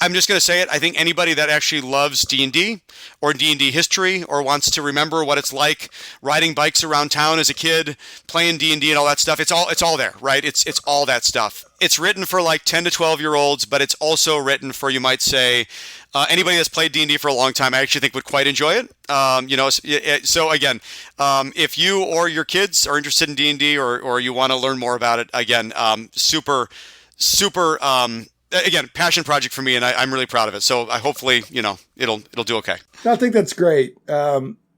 I'm just going to say it. I think anybody that actually loves D&D or D&D history or wants to remember what it's like riding bikes around town as a kid, playing D&D and all that stuff, it's all there, right? It's all that stuff. It's written for like 10 to 12-year-olds, but it's also written for, you might say, anybody that's played D&D for a long time, I actually think would quite enjoy it. So again, if you or your kids are interested in D&D or you want to learn more about it, again, super, again, passion project for me, and I'm really proud of it. So hopefully, it'll do okay. I think that's great.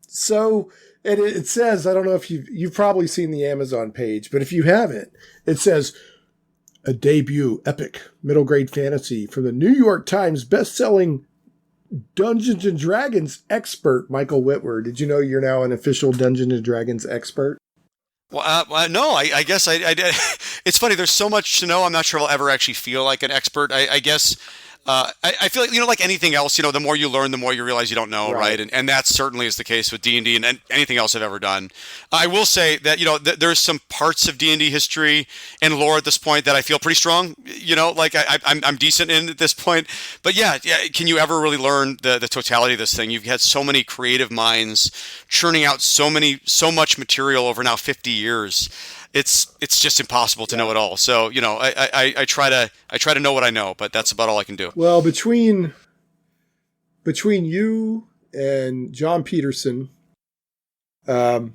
So it says, I don't know if you've probably seen the Amazon page, but if you haven't, it says a debut epic middle grade fantasy from the New York Times best-selling Dungeons and Dragons expert, Michael Witwer. Did you know you're now an official Dungeons and Dragons expert? Well, no, I guess I did. It's funny. There's so much to know. I'm not sure I'll ever actually feel like an expert. I guess I feel like, like anything else, the more you learn, the more you realize you don't know, right? And that certainly is the case with D&D and anything else I've ever done. I will say that, there's some parts of D&D history and lore at this point that I feel pretty strong, like I'm decent in at this point. But yeah, can you ever really learn the totality of this thing? You've had so many creative minds churning out so much material over now 50 years. It's just impossible to know it all. So, I try to know what I know, but that's about all I can do. Well, between you and John Peterson, and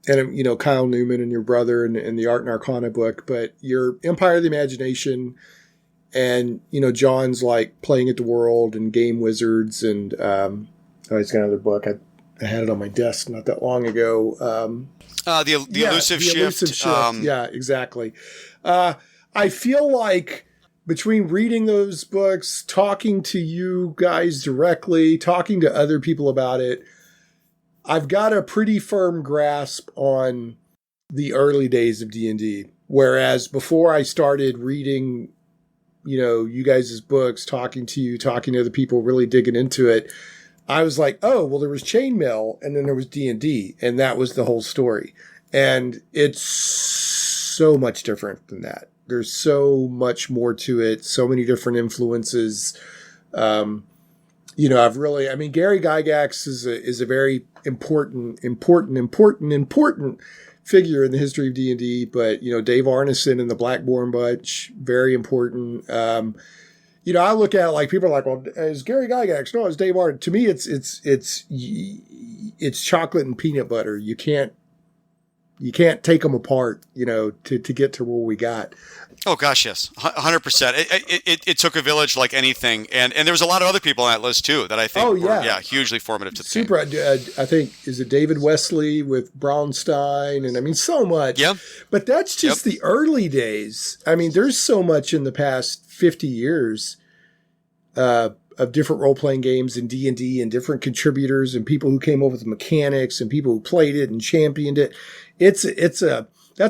Kyle Newman and your brother and the Art Arcana book, but your Empire of the Imagination and, John's like Playing at the World and Game Wizards and he's got another book. I had it on my desk not that long ago. The Elusive Shift. Elusive Shift. Yeah, exactly. I feel like between reading those books, talking to you guys directly, talking to other people about it, I've got a pretty firm grasp on the early days of D&D. Whereas before I started reading, you guys' books, talking to other people, really digging into it, I was like, oh, well, there was Chainmail, and then there was D&D, and that was the whole story. And it's so much different than that. There's so much more to it, so many different influences. Gary Gygax is a very important figure in the history of D&D, but, Dave Arneson and the Blackbourne Bunch, very important. I look at it like people are like, well, it's Gary Gygax. No, it's Dave Arneson. To me, it's chocolate and peanut butter. You can't take them apart, to get to where we got. Oh gosh, yes, 100%. It took a village like anything, and there was a lot of other people on that list too that I think were hugely formative to the game. I think is it David Wesley with Braunstein, and so much. Yeah, but that's just the early days. There's so much in the past 50 years of of different role-playing games in D&D and different contributors and people who came up with mechanics and people who played it and championed it. That's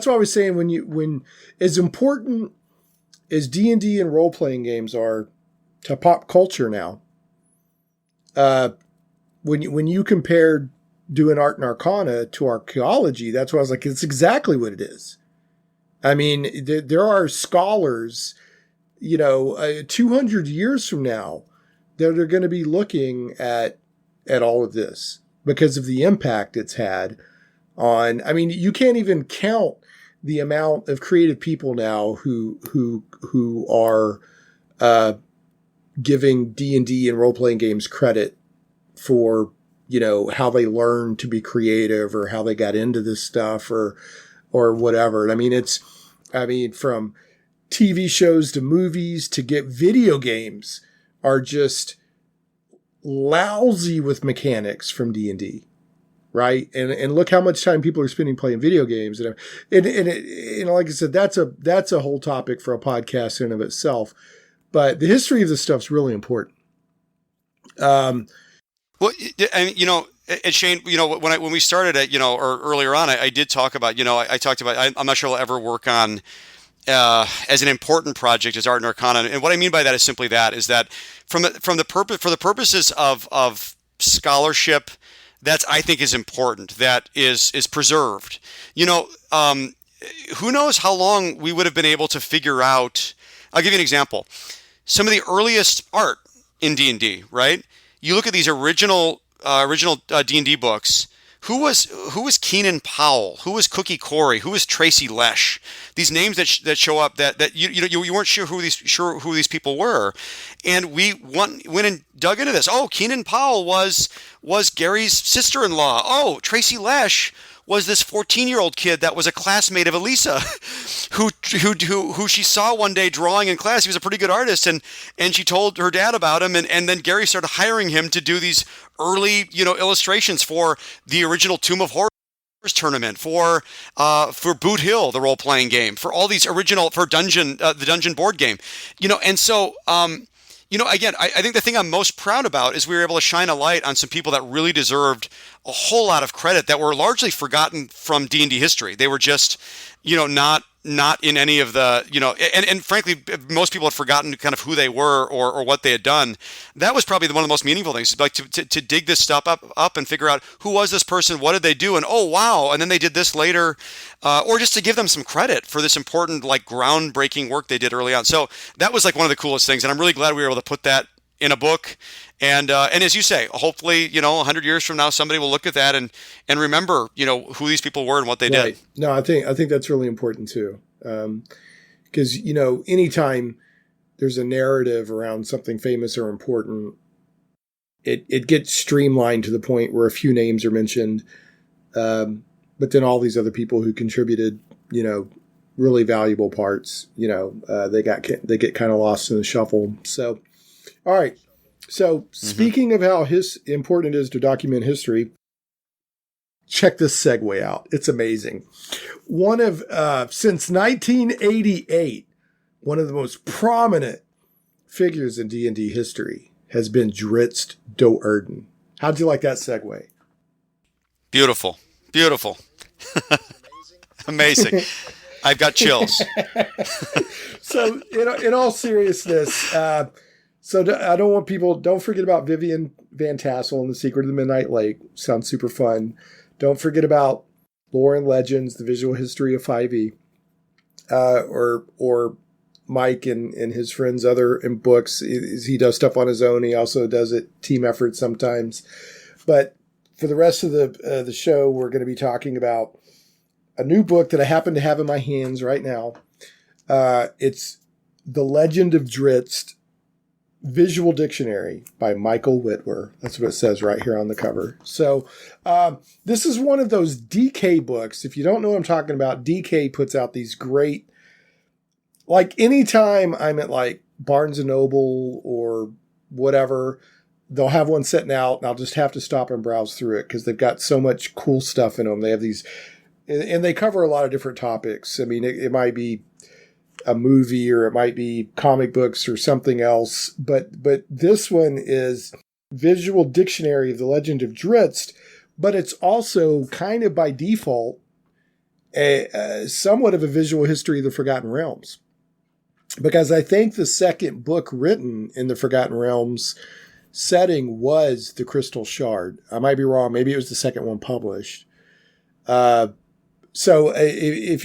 why I was saying when as important as D&D and role-playing games are to pop culture now, when you compare doing Art and Arcana to archaeology, that's why I was like, it's exactly what it is. I mean, there are scholars, 200 years from now that are going to be looking at all of this because of the impact it's had on, I mean, you can't even count the amount of creative people now who are giving D&D and role-playing games credit for, how they learned to be creative or how they got into this stuff or whatever. I mean, from TV shows to movies to get video games are just lousy with mechanics from D&D. Right. And look how much time people are spending playing video games. And like I said, that's a whole topic for a podcast in and of itself. But the history of this stuff's really important. Well, and and Shane, when we started it, or earlier on, I did talk about, I talked about, I'm not sure I'll ever work on as an important project as Art and Arcana. And what I mean by that is simply that for the purposes of scholarship, that's, I think, is important. That is preserved. Who knows how long we would have been able to figure out. I'll give you an example. Some of the earliest art in D&D, right? You look at these original D&D books. Who was Keenan Powell? Who was Cookie Corey? Who was Tracy Lesh? These names that show up that you weren't sure who these people were, and we went and dug into this. Oh, Keenan Powell was Gary's sister-in-law. Oh, Tracy Lesh was this 14-year-old kid that was a classmate of Elisa, who she saw one day drawing in class. He was a pretty good artist, and she told her dad about him, and then Gary started hiring him to do these early illustrations for the original Tomb of Horrors tournament, for Boot Hill, the role-playing game, for all these original, for the Dungeon board game, and so. Again, I think the thing I'm most proud about is we were able to shine a light on some people that really deserved a whole lot of credit that were largely forgotten from D&D history. They were just, not in any of the, and frankly, most people had forgotten kind of who they were or what they had done. That was probably one of the most meaningful things, like to dig this stuff up and figure out who was this person, what did they do, and oh wow, and then they did this later, or just to give them some credit for this important, like, groundbreaking work they did early on. So that was like one of the coolest things, and I'm really glad we were able to put that in a book. And as you say, hopefully, 100 years from now, somebody will look at that and remember, who these people were and what they did. No, I think that's really important too. Because, anytime there's a narrative around something famous or important, it gets streamlined to the point where a few names are mentioned. But then all these other people who contributed, really valuable parts, they get kind of lost in the shuffle. So, all right. So speaking of how important it is to document history, check this segue out. It's amazing. Since 1988, one of the most prominent figures in D&D history has been Drizzt Do'Urden. How'd you like that segue? Beautiful. Amazing. I've got chills. So in all seriousness, so I don't want people, don't forget about Vivian Van Tassel and The Secret of the Midnight Lake. Sounds super fun. Don't forget about Lore and Legends, the visual history of 5e, or Mike and his friends' other books. He does stuff on his own. He also does it team effort sometimes. But for the rest of the show, we're going to be talking about a new book that I happen to have in my hands right now. It's The Legend of Drizzt, Visual Dictionary by Michael Witwer. That's what it says right here on the cover. So this is one of those DK books. If you don't know what I'm talking about, DK puts out these great, like anytime I'm at like Barnes & Noble or whatever, they'll have one sitting out and I'll just have to stop and browse through it because they've got so much cool stuff in them. They have these, and they cover a lot of different topics. I mean, it might be a movie, or it might be comic books or something else. But this one is Visual Dictionary of the Legend of Drizzt, but it's also kind of by default somewhat of a visual history of the Forgotten Realms. Because I think the second book written in the Forgotten Realms setting was the Crystal Shard. I might be wrong. Maybe it was the second one published. So if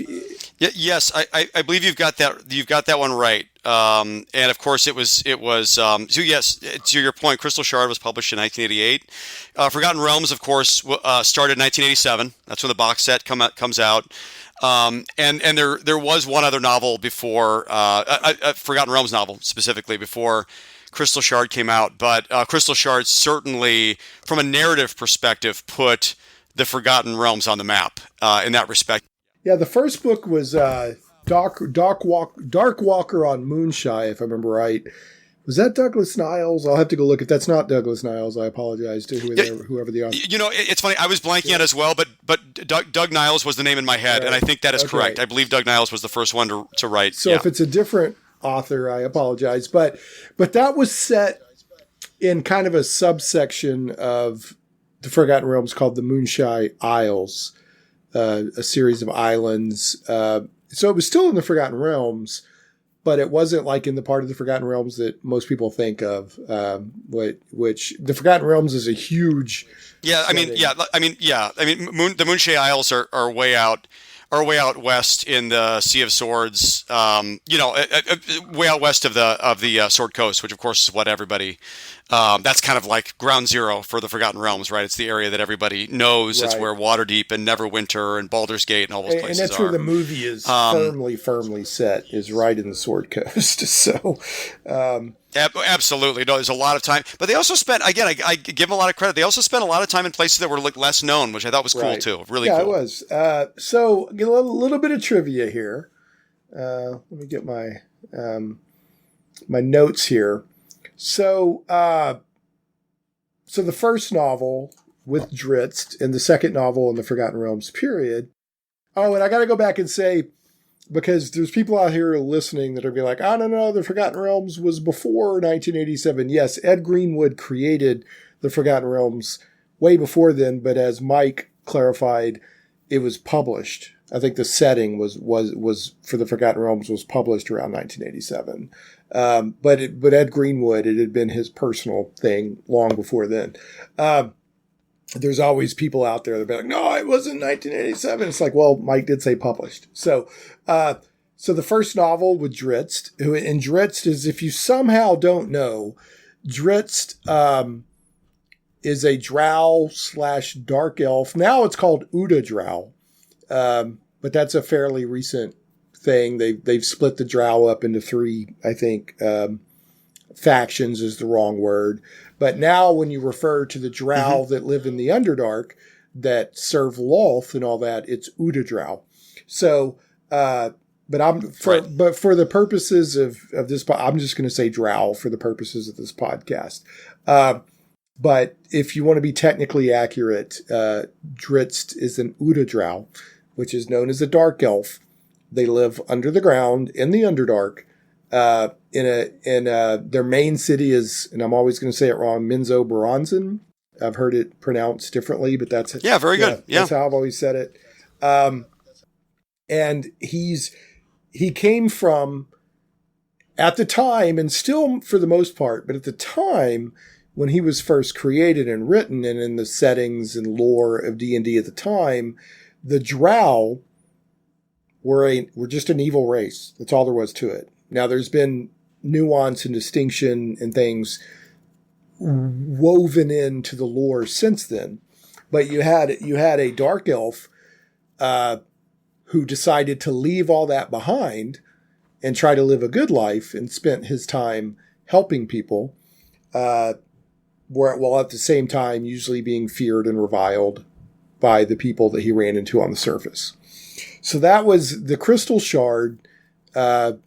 yes, I believe you've got that one right. And of course it was so yes, to your point, Crystal Shard was published in 1988. Forgotten Realms, of course, started in 1987. That's when the box set comes out. And there was one other novel before, a Forgotten Realms novel specifically before Crystal Shard came out. But Crystal Shard certainly, from a narrative perspective, put the Forgotten Realms on the map in that respect. Yeah, the first book was Dark Walker on Moonshine, if I remember right. Was that Douglas Niles? I'll have to go look. If that's not Douglas Niles, I apologize to whoever the author. It's funny. I was blanking out as well, but Doug Niles was the name in my head, and I think that is correct. I believe Doug Niles was the first one to write. So if it's a different author, I apologize. But that was set in kind of a subsection of the Forgotten Realms called the Moonshine Isles, a series of islands. So it was still in the Forgotten Realms, but it wasn't like in the part of the Forgotten Realms that most people think of, which the Forgotten Realms is a huge. Yeah, the Moonshine Isles are way out west in the Sea of Swords. Way out west of the Sword Coast, which of course is what everybody. That's kind of like ground zero for the Forgotten Realms, right? It's the area that everybody knows. Right. It's where Waterdeep and Neverwinter and Baldur's Gate and all those places are. And that's where the movie is firmly set, is right in the Sword Coast. So, absolutely. No, there's a lot of time. But they also spent, again, I give them a lot of credit. They also spent a lot of time in places that were less known, which I thought was cool too. Really cool. Yeah, it was. So, get a little bit of trivia here. Let me get my my notes here. So the first novel with Drizzt and the second novel in the Forgotten Realms period. Oh, and I got to go back and say, because there's people out here listening that are being like, I don't know, the Forgotten Realms was before 1987. Yes, Ed Greenwood created the Forgotten Realms way before then, but as Mike clarified, it was published. I think the setting was for the Forgotten Realms was published around 1987. But Ed Greenwood, it had been his personal thing long before then. There's always people out there that be like, no, it wasn't 1987. It's like, well, Mike did say published. So the first novel with Drizzt, and Drizzt is, if you somehow don't know, Drizzt is a drow / dark elf. Now it's called Uda drow. But that's a fairly recent thing. They've split the drow up into 3, I think, factions is the wrong word. But now when you refer to the drow that live in the Underdark that serve Lolth and all that, it's Uda drow. So, but for the purposes of this, I'm just going to say drow for the purposes of this podcast. But if you want to be technically accurate, Drizzt is an Uda drow, which is known as a dark elf. They live under the ground in the Underdark. Their main city is, and I'm always going to say it wrong, Minzo Baranzan. I've heard it pronounced differently, but that's it. Yeah, very good. Yeah, that's how I've always said it. And he came from, at the time, and still for the most part, but at the time when he was first created and written, and in the settings and lore of D&D at the time, the drow were just an evil race. That's all there was to it. Now, there's been nuance and distinction and things woven into the lore since then. But you had a dark elf who decided to leave all that behind and try to live a good life, and spent his time helping people, while at the same time usually being feared and reviled by the people that he ran into on the surface. So that was the Crystal Shard. Was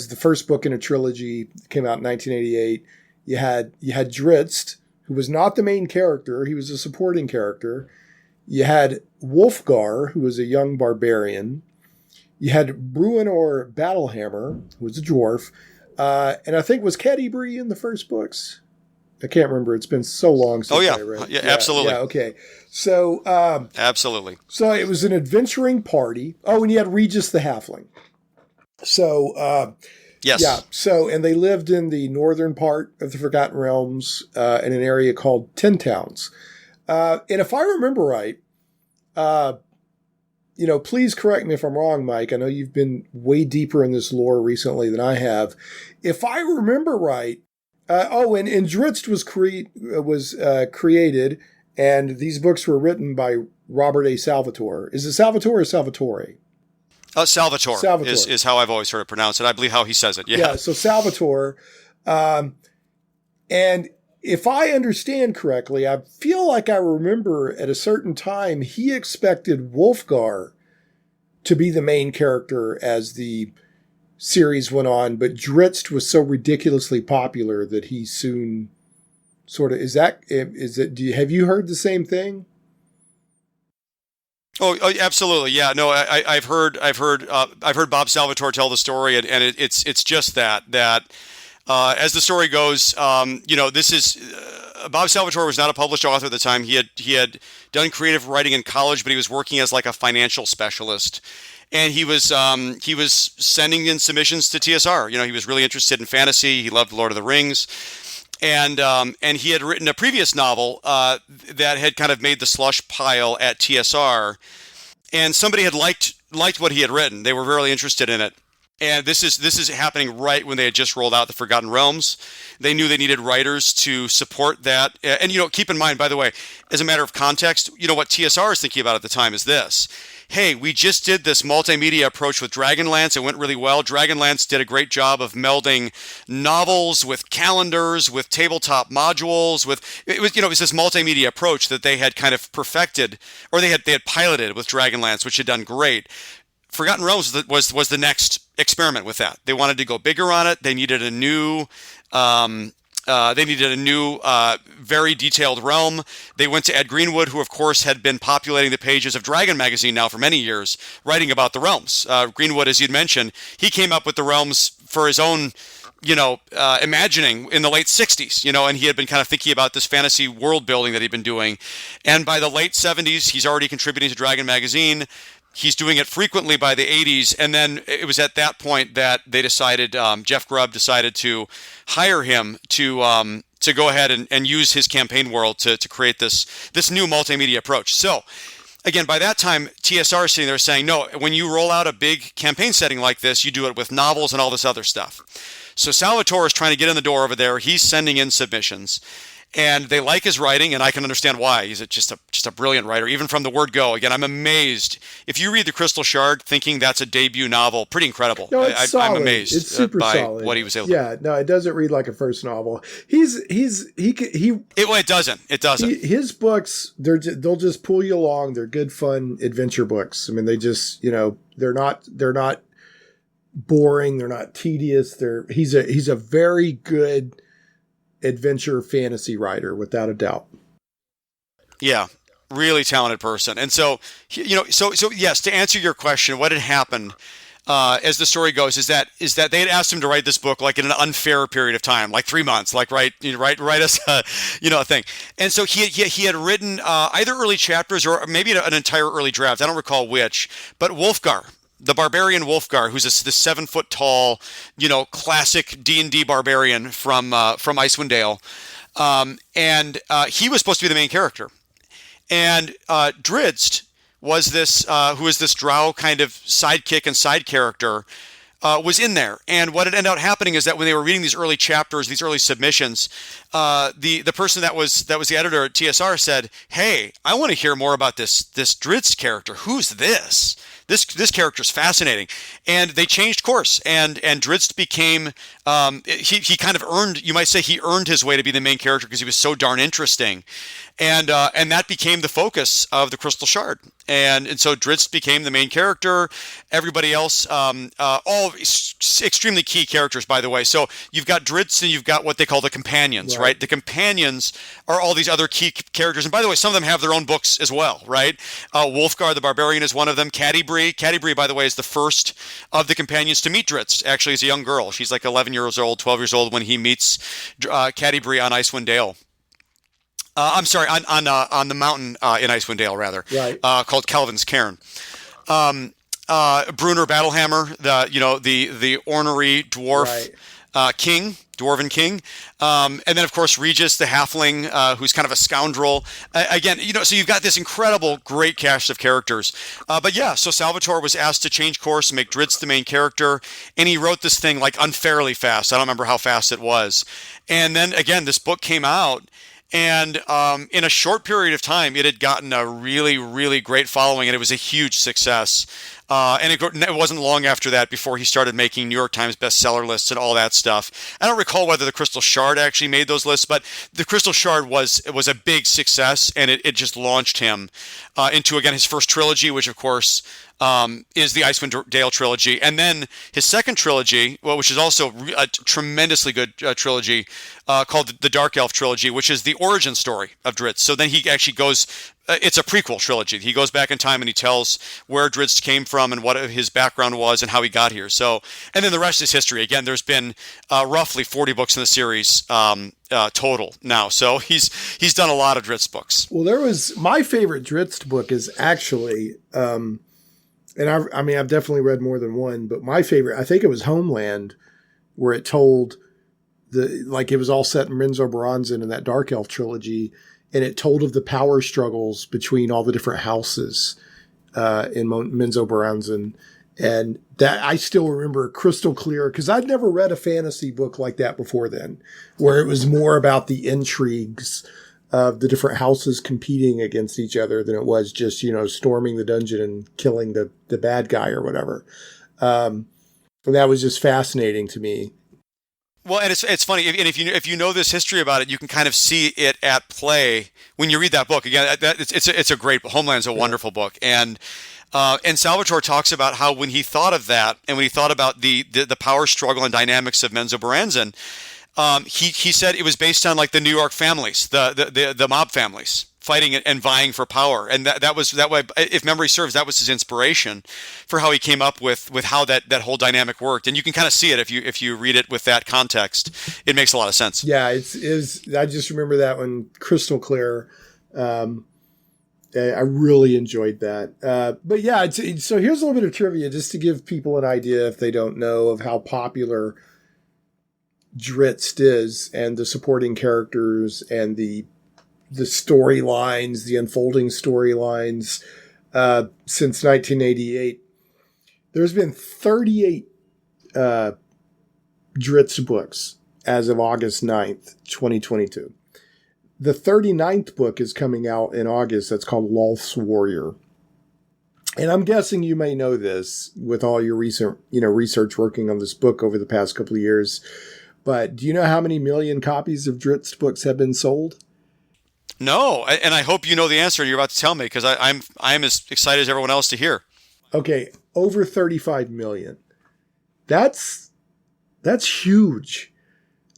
the first book in a trilogy. It came out in 1988. You had Drizzt, who was not the main character. He was a supporting character. You had Wolfgar, who was a young barbarian. You had Bruenor Battlehammer, who was a dwarf, and I think was Catti-brie in the first books. I can't remember. It's been so long since I read. Yeah, absolutely. Yeah, okay. So absolutely. So it was an adventuring party. Oh, and you had Regis the Halfling. So yes. Yeah. So and they lived in the northern part of the Forgotten Realms in an area called Ten Towns. And if I remember right, please correct me if I'm wrong, Mike. I know you've been way deeper in this lore recently than I have. If I remember right, and Drizzt was created, and these books were written by Robert A. Salvatore. Is it Salvatore or Salvatore? Salvatore. Is how I've always heard it pronounced, and I believe how he says it. Yeah. So Salvatore, and if I understand correctly, I feel like I remember at a certain time he expected Wulfgar to be the main character as the series went on, but Drizzt was so ridiculously popular that he soon sort of have you heard the same thing? Oh, absolutely. Yeah, no, I've heard Bob Salvatore tell the story, and it's just that as the story goes, this is Bob Salvatore was not a published author at the time. He had done creative writing in college, but he was working as like a financial specialist. And he was sending in submissions to TSR. He was really interested in fantasy. He loved Lord of the Rings, and he had written a previous novel that had kind of made the slush pile at TSR, and somebody had liked what he had written. They were really interested in it. And this is happening right when they had just rolled out the Forgotten Realms. They knew they needed writers to support that. And keep in mind, by the way, as a matter of context, what TSR is thinking about at the time is this. Hey, we just did this multimedia approach with Dragonlance. It went really well. Dragonlance did a great job of melding novels with calendars, with tabletop modules, it was this multimedia approach that they had kind of perfected, or they had piloted with Dragonlance, which had done great. Forgotten Realms was the next experiment with that. They wanted to go bigger on it. They needed a new very detailed realm. They went to Ed Greenwood, who of course had been populating the pages of Dragon magazine now for many years, writing about the realms. Greenwood, as you'd mentioned, he came up with the realms for his own imagining in the late 60s, and he had been kind of thinking about this fantasy world building that he'd been doing. And by the late 70s, he's already contributing to Dragon magazine. He's doing it frequently by the 80s, and then it was at that point that they decided, Jeff Grubb decided to hire him to go ahead and use his campaign world to create this new multimedia approach. So, again, by that time, TSR is sitting there saying, no, when you roll out a big campaign setting like this, you do it with novels and all this other stuff. So Salvatore is trying to get in the door over there. He's sending in submissions. And they like his writing, and I can understand why. He's just a brilliant writer, even from the word go. Again, I'm amazed. If you read The Crystal Shard thinking that's a debut novel, pretty incredible. No, it's solid. I'm amazed it's super by solid. What he was able to do. Yeah, no, it doesn't read like a first novel. It doesn't. His books, they'll just pull you along. They're good, fun adventure books. I mean, they just, they're not boring. They're not tedious. He's a very good adventure fantasy writer, without a doubt. Yeah, really talented person. And so, so yes, to answer your question, what had happened as the story goes is that they had asked him to write this book like in an unfair period of time, like 3 months, like write us a thing. And so he had written either early chapters or maybe an entire early draft. I don't recall which, but Wulfgar, the barbarian Wulfgar, who's this 7 foot tall, classic D&D barbarian from Icewind Dale, and he was supposed to be the main character, and Drizzt was this who was this drow kind of sidekick and side character, was in there. And what had ended up happening is that when they were reading these early chapters, these early submissions, the person that was the editor at TSR said, "Hey, I want to hear more about this Drizzt character. Who's this? This character's fascinating." And they changed course, and Drizzt became he kind of earned, you might say he earned his way to be the main character because he was so darn interesting. And that became the focus of the Crystal Shard. And so Drizzt became the main character. Everybody else, all extremely key characters, by the way. So you've got Drizzt and you've got what they call the companions, right? The companions are all these other key characters. And by the way, some of them have their own books as well, right? Wolfgar the Barbarian is one of them. Catti-brie. Catti-brie, by the way, is the first of the companions to meet Drizzt, actually, as a young girl. She's like 11 years old, 12 years old when he meets Catti-brie on Icewind Dale. I'm sorry, on the mountain in Icewind Dale, rather, called Kelvin's Cairn. Brunner Battlehammer, the ornery dwarf king, dwarven king, and then of course Regis the halfling, who's kind of a scoundrel. Again, so you've got this incredible, great cast of characters. But yeah, so Salvatore was asked to change course and make Drizzt the main character, and he wrote this thing like unfairly fast. I don't remember how fast it was. And then again, this book came out. And in a short period of time, it had gotten a really, really great following, and it was a huge success. And it wasn't long after that before he started making New York Times bestseller lists and all that stuff. I don't recall whether the Crystal Shard actually made those lists, but the Crystal Shard was a big success, and it just launched him into, again, his first trilogy, which, of course, is the Icewind Dale trilogy. And then his second trilogy, which is also a tremendously good trilogy, called the Dark Elf trilogy, which is the origin story of Drizzt. So then he actually goes... it's a prequel trilogy. He goes back in time and he tells where Drizzt came from and what his background was and how he got here. So, and then the rest is history. Again, there's been roughly 40 books in the series total now. So he's done a lot of Drizzt books. Well, my favorite Drizzt book is actually, and I've definitely read more than one, but my favorite, I think it was Homeland, where it told it was all set in Menzoberranzan in that Dark Elf trilogy. And it told of the power struggles between all the different houses in Menzoberranzan. And that I still remember crystal clear, because I'd never read a fantasy book like that before then, where it was more about the intrigues of the different houses competing against each other than it was just, storming the dungeon and killing the bad guy or whatever. And that was just fascinating to me. Well, and it's funny, and if you know this history about it, you can kind of see it at play when you read that book. Again, it's a great book. Homeland's a wonderful book, and Salvatore talks about how when he thought of that, and when he thought about the power struggle and dynamics of Menzoberranzan, he said it was based on like the New York families, the mob families, fighting and vying for power. And that was that way, if memory serves, that was his inspiration for how he came up with how that whole dynamic worked. And you can kind of see it if you read it with that context. It makes a lot of sense. Yeah, I just remember that one crystal clear. I really enjoyed that. But yeah, so here's a little bit of trivia just to give people an idea, if they don't know, of how popular Drizzt is and the supporting characters and the storylines, the unfolding storylines, since 1988. There's been 38 Drizzt books as of August 9th, 2022. The 39th book is coming out in August. That's called Lolth's Warrior. And I'm guessing you may know this with all your recent, research working on this book over the past couple of years. But do you know how many million copies of Drizzt books have been sold? No, and I hope you know the answer, and you're about to tell me, because I'm as excited as everyone else to hear. Okay, over 35 million. That's huge.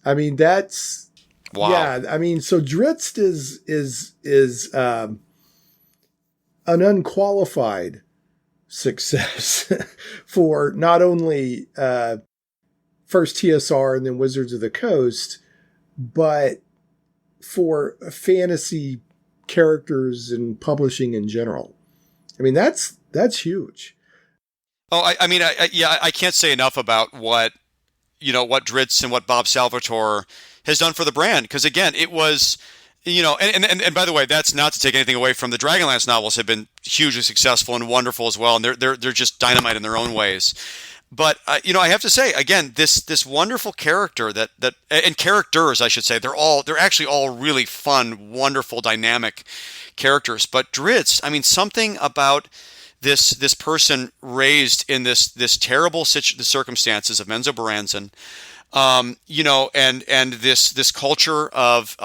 I mean, that's wow. Yeah, I mean, so Drizzt is an unqualified success for not only first TSR and then Wizards of the Coast, but for fantasy characters and publishing in general. I mean, that's huge. Oh, I can't say enough about what Drizzt and what Bob Salvatore has done for the brand. Because again, it was, and by the way, that's not to take anything away from the Dragonlance novels have been hugely successful and wonderful as well. And they're just dynamite in their own ways. But, I have to say, again, this wonderful character that and characters, I should say, they're actually all really fun, wonderful, dynamic characters. But Drizzt, I mean, something about this person raised in this terrible the circumstances of Menzoberranzan, and this culture of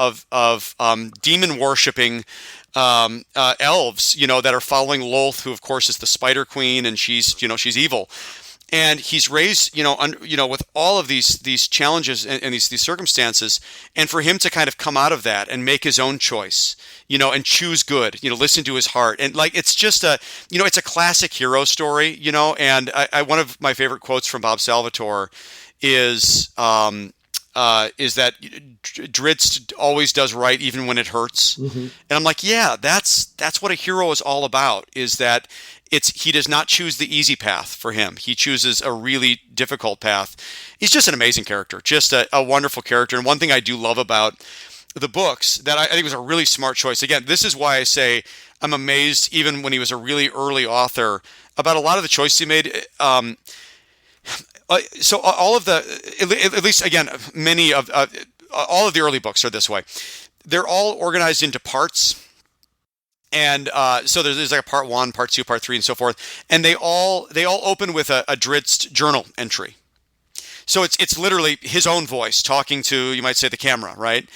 demon worshiping elves, that are following Lolth, who of course is the Spider Queen, and she's evil. And he's raised, with all of these challenges and these circumstances, and for him to kind of come out of that and make his own choice, and choose good, listen to his heart, and it's just it's a classic hero story, And one of my favorite quotes from Bob Salvatore is that Drizzt always does right even when it hurts, and I'm like, yeah, that's what a hero is all about. Is that he does not choose the easy path for him. He chooses a really difficult path. He's just an amazing character, just a wonderful character. And one thing I do love about the books that I think was a really smart choice. Again, this is why I say I'm amazed, even when he was a really early author, about a lot of the choices he made. So all of at least again, many of all of the early books are this way. They're all organized into parts. And so there's like a part 1, part 2, part 3, and so forth. And they all open with a Drizzt journal entry. So it's literally his own voice talking to, you might say, the camera, right?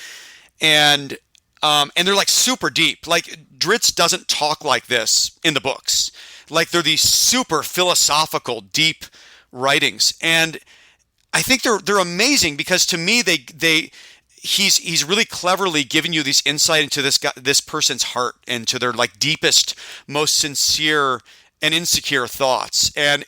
And they're like super deep. Like Drizzt doesn't talk like this in the books. Like they're these super philosophical, deep writings. And I think they're amazing because to me he's really cleverly giving you this insight into this person's heart and to their like deepest, most sincere and insecure thoughts. And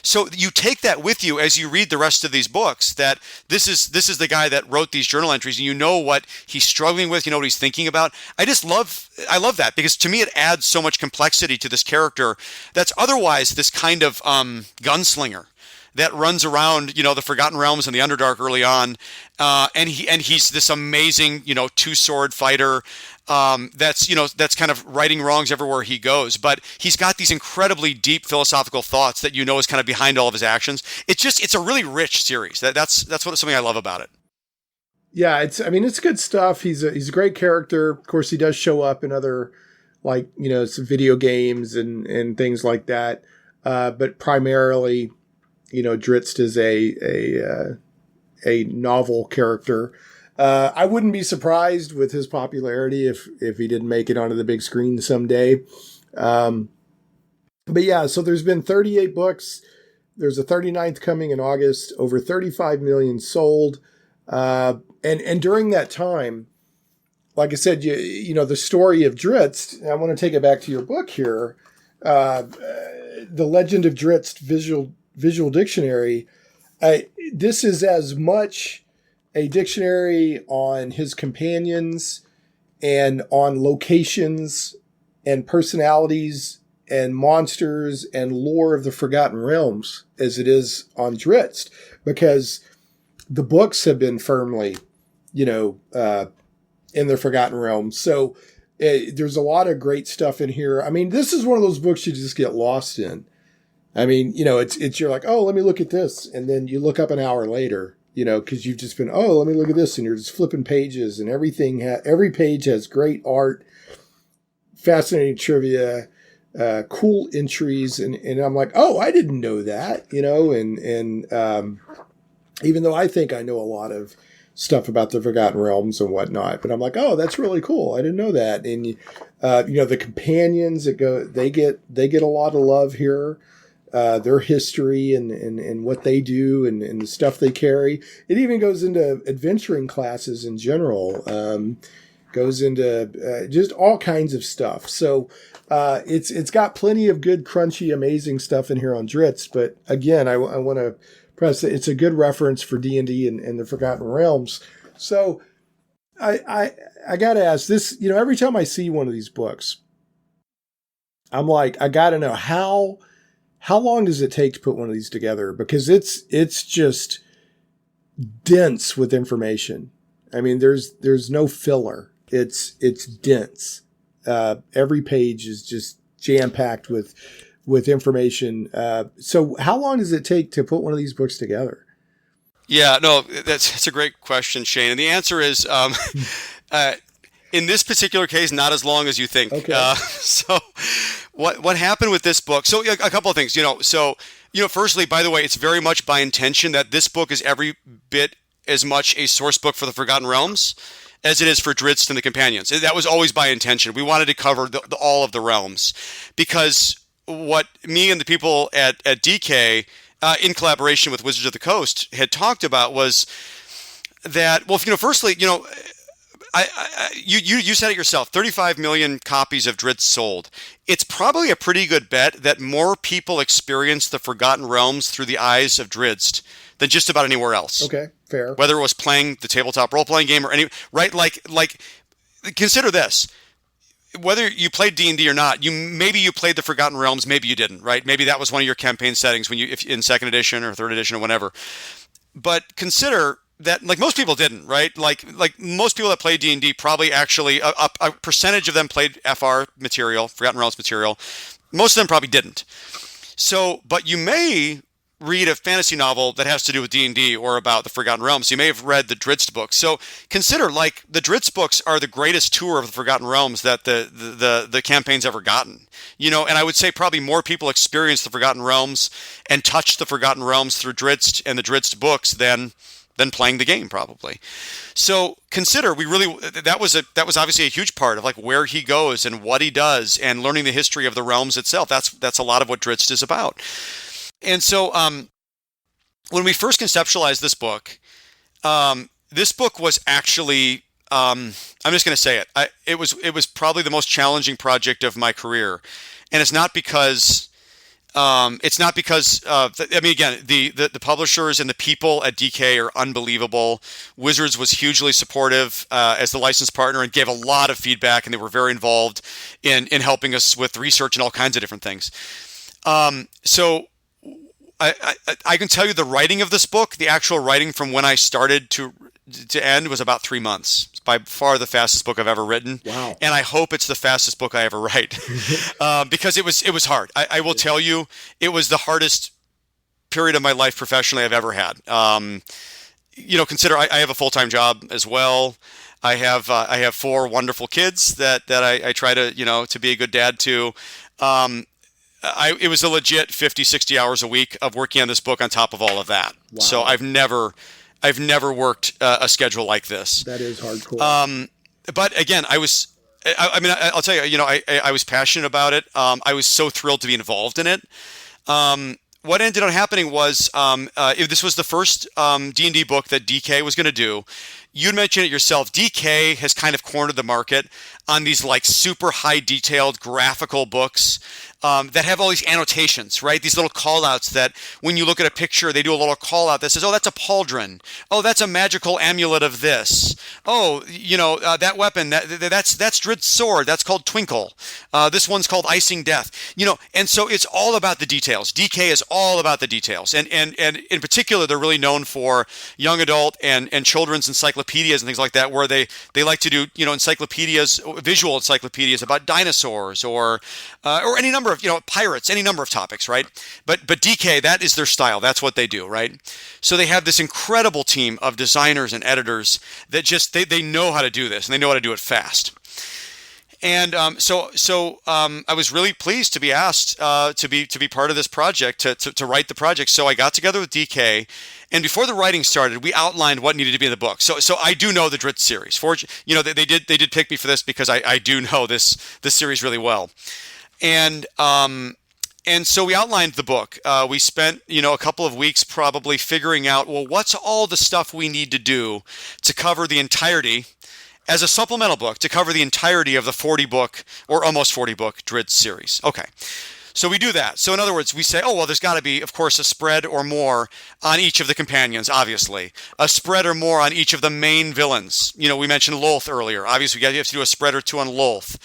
so you take that with you as you read the rest of these books, that this is the guy that wrote these journal entries, and you know what he's struggling with, you know what he's thinking about. I love that because to me it adds so much complexity to this character that's otherwise this kind of gunslinger that runs around, the Forgotten Realms and the Underdark early on, and he's this amazing, two-sword fighter that's kind of righting wrongs everywhere he goes. But he's got these incredibly deep philosophical thoughts that is kind of behind all of his actions. It's a really rich series. That's something I love about it. Yeah, it's good stuff. He's a great character. Of course, he does show up in other some video games and things like that. But primarily, Drizzt is a novel character. I wouldn't be surprised with his popularity if he didn't make it onto the big screen someday. But yeah, so there's been 38 books. There's a 39th coming in August, over 35 million sold. And during that time, like I said, the story of Drizzt, I want to take it back to your book here. The Legend of Drizzt Visual Dictionary. This is as much a dictionary on his companions and on locations and personalities and monsters and lore of the Forgotten Realms as it is on Drizzt, because the books have been firmly, in the Forgotten Realms. So there's a lot of great stuff in here. I mean, this is one of those books you just get lost in. I mean, it's you're like, oh, let me look at this. And then you look up an hour later, because you've just been, oh, let me look at this. And you're just flipping pages, and every page has great art, fascinating trivia, cool entries. And I'm like, oh, I didn't know that, and even though I think I know a lot of stuff about the Forgotten Realms and whatnot, but I'm like, oh, that's really cool. I didn't know that. And, the companions they get a lot of love here. Their history and what they do and the stuff they carry. It even goes into adventuring classes in general, goes into just all kinds of stuff. So it's got plenty of good, crunchy, amazing stuff in here on Drizzt. But again, I want to press that it's a good reference for D&D and the Forgotten Realms. So I got to ask this, every time I see one of these books, I'm like, I got to know how long does it take to put one of these together? Because it's just dense with information. I mean, there's no filler. It's dense. Every page is just jam-packed with information. So how long does it take to put one of these books together? Yeah, no, that's a great question, Shane. And the answer is, in this particular case, not as long as you think. Okay. So what happened with this book? So a couple of things, firstly, by the way, it's very much by intention that this book is every bit as much a source book for the Forgotten Realms as it is for Drizzt and the Companions. That was always by intention. We wanted to cover all of the realms, because what me and the people at DK, in collaboration with Wizards of the Coast, had talked about was that, well, firstly, you said it yourself, 35 million copies of Drizzt sold. It's probably a pretty good bet that more people experience the Forgotten Realms through the eyes of Drizzt than just about anywhere else. Okay, fair. Whether it was playing the tabletop role-playing game or any, right? Like, consider this. Whether you played D&D or not, maybe you played the Forgotten Realms, maybe you didn't, right? Maybe that was one of your campaign settings if in second edition or third edition or whatever. But consider that, like, most people didn't, right? Like most people that played D&D probably actually a percentage of them played FR material, Forgotten Realms material. Most of them probably didn't. So, but you may read a fantasy novel that has to do with D&D or about the Forgotten Realms. You may have read the Drizzt books. So consider, like, the Drizzt books are the greatest tour of the Forgotten Realms that the campaign's ever gotten. And I would say probably more people experience the Forgotten Realms and touch the Forgotten Realms through Drizzt and the Drizzt books than playing the game, probably. So consider, that was obviously a huge part of, like, where he goes and what he does and learning the history of the realms itself. That's a lot of what Drizzt is about. And so when we first conceptualized this book was actually, I'm just going to say it, it was probably the most challenging project of my career. And it's not because again, the publishers and the people at DK are unbelievable. Wizards was hugely supportive as the license partner and gave a lot of feedback, and they were very involved in helping us with research and all kinds of different things. So I can tell you the writing of this book, the actual writing from when I started to end, was about 3 months. It's by far the fastest book I've ever written. Wow. And I hope it's the fastest book I ever write because it was hard. I will tell you, it was the hardest period of my life professionally I've ever had. Consider I have a full-time job as well. I have 4 wonderful kids that I try to be a good dad to. It was a legit 50, 60 hours a week of working on this book on top of all of that. Wow. So I've never worked a schedule like this. That is hardcore. But again, I'll tell you, I was passionate about it. I was so thrilled to be involved in it. What ended up happening was, this was the first D&D book that DK was going to do. You'd mentioned it yourself. DK has kind of cornered the market on these, like, super high detailed graphical books that have all these annotations, right? These little call-outs that when you look at a picture, they do a little call-out that says, oh, that's a pauldron. Oh, that's a magical amulet of this. Oh, that weapon, that's Drizzt's sword. That's called Twinkle. This one's called Icing Death. And so it's all about the details. DK is all about the details. And in particular, they're really known for young adult and children's encyclopedias and things like that, where they like to do, encyclopedias, visual encyclopedias about dinosaurs or any number of, pirates, any number of topics, right? But DK, that is their style. That's what they do, right? So they have this incredible team of designers and editors that just, they know how to do this, and they know how to do it fast. And so I was really pleased to be asked to be part of this project, to write the project. So I got together with DK, and before the writing started, we outlined what needed to be in the book. So I do know the Drizzt series. They did pick me for this because I do know this series really well. And so we outlined the book. We spent, a couple of weeks probably figuring out, well, what's all the stuff we need to do to cover the entirety, as a supplemental book, to cover the entirety of the 40-book or almost 40-book Drizzt series. Okay. So we do that. So in other words, we say, oh, well, there's got to be, of course, a spread or more on each of the companions, obviously. A spread or more on each of the main villains. We mentioned Lolth earlier. Obviously, you have to do a spread or 2 on Lolth.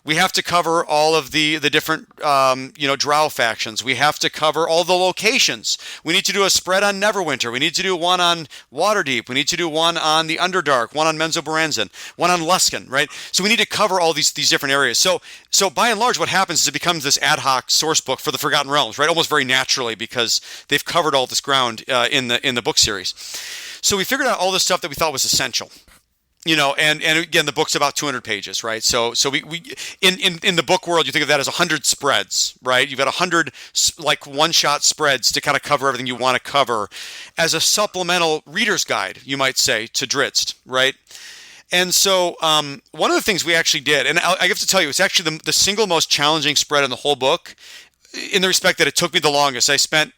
We have to cover all of the different, drow factions. We have to cover all the locations. We need to do a spread on Neverwinter. We need to do one on Waterdeep. We need to do one on the Underdark, one on Menzoberranzan, one on Luskan, right? So we need to cover all these different areas. So by and large, what happens is it becomes this ad hoc source book for the Forgotten Realms, right? Almost very naturally, because they've covered all this ground in the book series. So we figured out all this stuff that we thought was essential. and again, the book's about 200 pages, right? So we in the book world, you think of that as 100 spreads, right? You've got 100 like one-shot spreads to kind of cover everything you want to cover as a supplemental reader's guide, you might say, to Drizzt, right? And so one of the things we actually did, and I have to tell you, it's actually the single most challenging spread in the whole book, in the respect that it took me the longest. I spent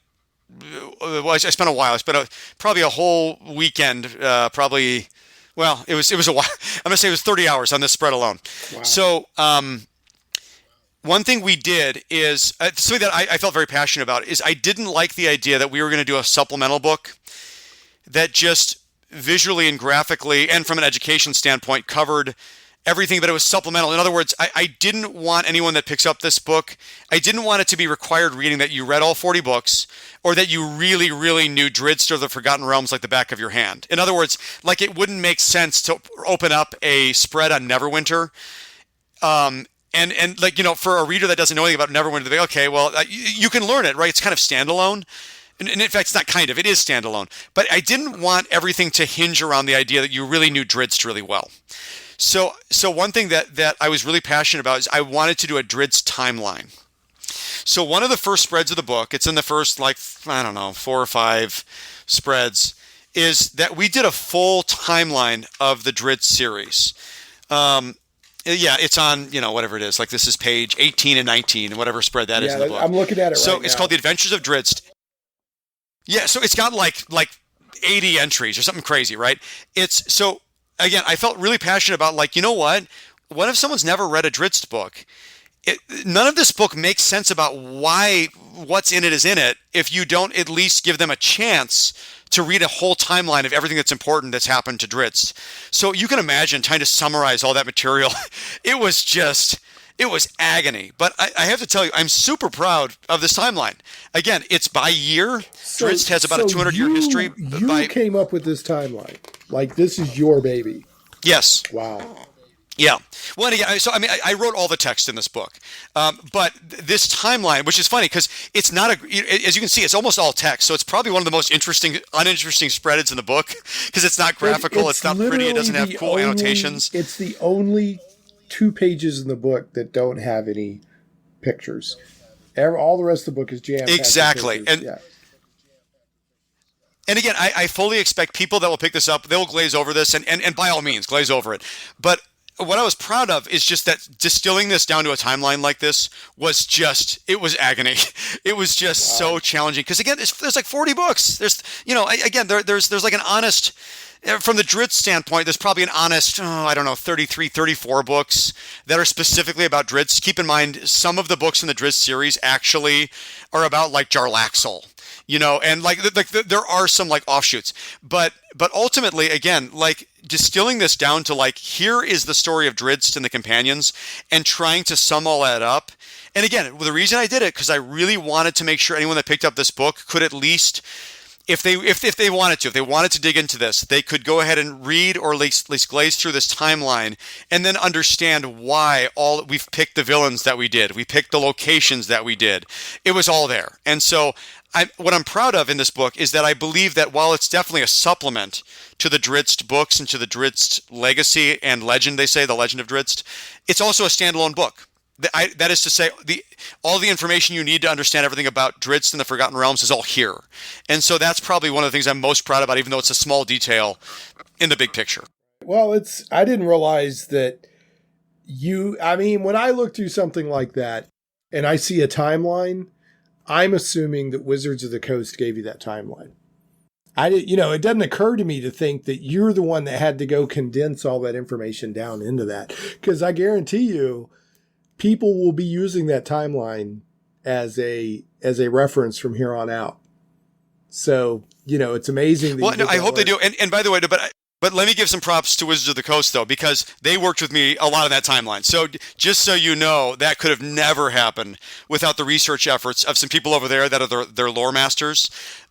a while. I spent probably a whole weekend, probably. Well, it was a while. I'm going to say it was 30 hours on this spread alone. Wow. So one thing we did is, something that I felt very passionate about, is I didn't like the idea that we were going to do a supplemental book that just visually and graphically and from an education standpoint covered everything, but it was supplemental. In other words, I didn't want anyone that picks up this book, I didn't want it to be required reading that you read all 40 books or that you really, really knew Drizzt or the Forgotten Realms like the back of your hand. In other words, like it wouldn't make sense to open up a spread on Neverwinter. And like, for a reader that doesn't know anything about Neverwinter, they're like, okay, well, you can learn it, right? It's kind of standalone. And in fact, it's not kind of, it is standalone. But I didn't want everything to hinge around the idea that you really knew Drizzt really well. So one thing that I was really passionate about is I wanted to do a Drizzt timeline. So one of the first spreads of the book, it's in the first, 4 or 5 spreads, is that we did a full timeline of the Drizzt series. It's on, whatever it is. Like this is page 18 and 19, whatever spread that is in the book. I'm looking at it so right now. It's called The Adventures of Drizzt. Yeah, so it's got like 80 entries or something crazy, right? Again, I felt really passionate about, what if someone's never read a Drizzt book? None of this book makes sense about why what's in it is in it if you don't at least give them a chance to read a whole timeline of everything that's important that's happened to Drizzt. So you can imagine trying to summarize all that material. It was agony. But I have to tell you, I'm super proud of this timeline. Again, it's by year. Drizzt has about a 200-year history. You came up with this timeline. Like, this is your baby. Yes. Wow. Yeah. Well, again, I wrote all the text in this book. But this timeline, which is funny because it's not as you can see, it's almost all text. So it's probably one of the most uninteresting spreads in the book because it's not graphical. It's not pretty. It doesn't have cool annotations. It's the only 2 pages in the book that don't have any pictures. All the rest of the book is jammed. Exactly. And again, I fully expect people that will pick this up, they will glaze over this, and by all means, glaze over it. But what I was proud of is just that distilling this down to a timeline like this was it was agony. It was just so challenging. Because again, there's like 40 books. There's like an honest, from the Drizzt standpoint, there's probably an honest, 33, 34 books that are specifically about Drizzt. Keep in mind, some of the books in the Drizzt series actually are about like Jarlaxle. And there are some like offshoots, but ultimately, again, like distilling this down to like, here is the story of Drizzt and the companions and trying to sum all that up. And again, the reason I did it, because I really wanted to make sure anyone that picked up this book could at least, if they wanted to dig into this, they could go ahead and read or at least glaze through this timeline and then understand why we've picked the villains that we did. We picked the locations that we did. It was all there. And so what I'm proud of in this book is that I believe that while it's definitely a supplement to the Drizzt books and to the Drizzt legacy and legend, they say, the Legend of Drizzt, it's also a standalone book. That is to say, all the information you need to understand everything about Drizzt and the Forgotten Realms is all here. And so that's probably one of the things I'm most proud about, even though it's a small detail in the big picture. Well, I didn't realize that when I look through something like that and I see a timeline, I'm assuming that Wizards of the Coast gave you that timeline. It doesn't occur to me to think that you're the one that had to go condense all that information down into that. Because I guarantee you, people will be using that timeline as a reference from here on out. So, it's amazing. Well, no, I hope they do. And by the way, but let me give some props to Wizards of the Coast, though, because they worked with me a lot on that timeline. So just so you know, that could have never happened without the research efforts of some people over there that are their lore masters.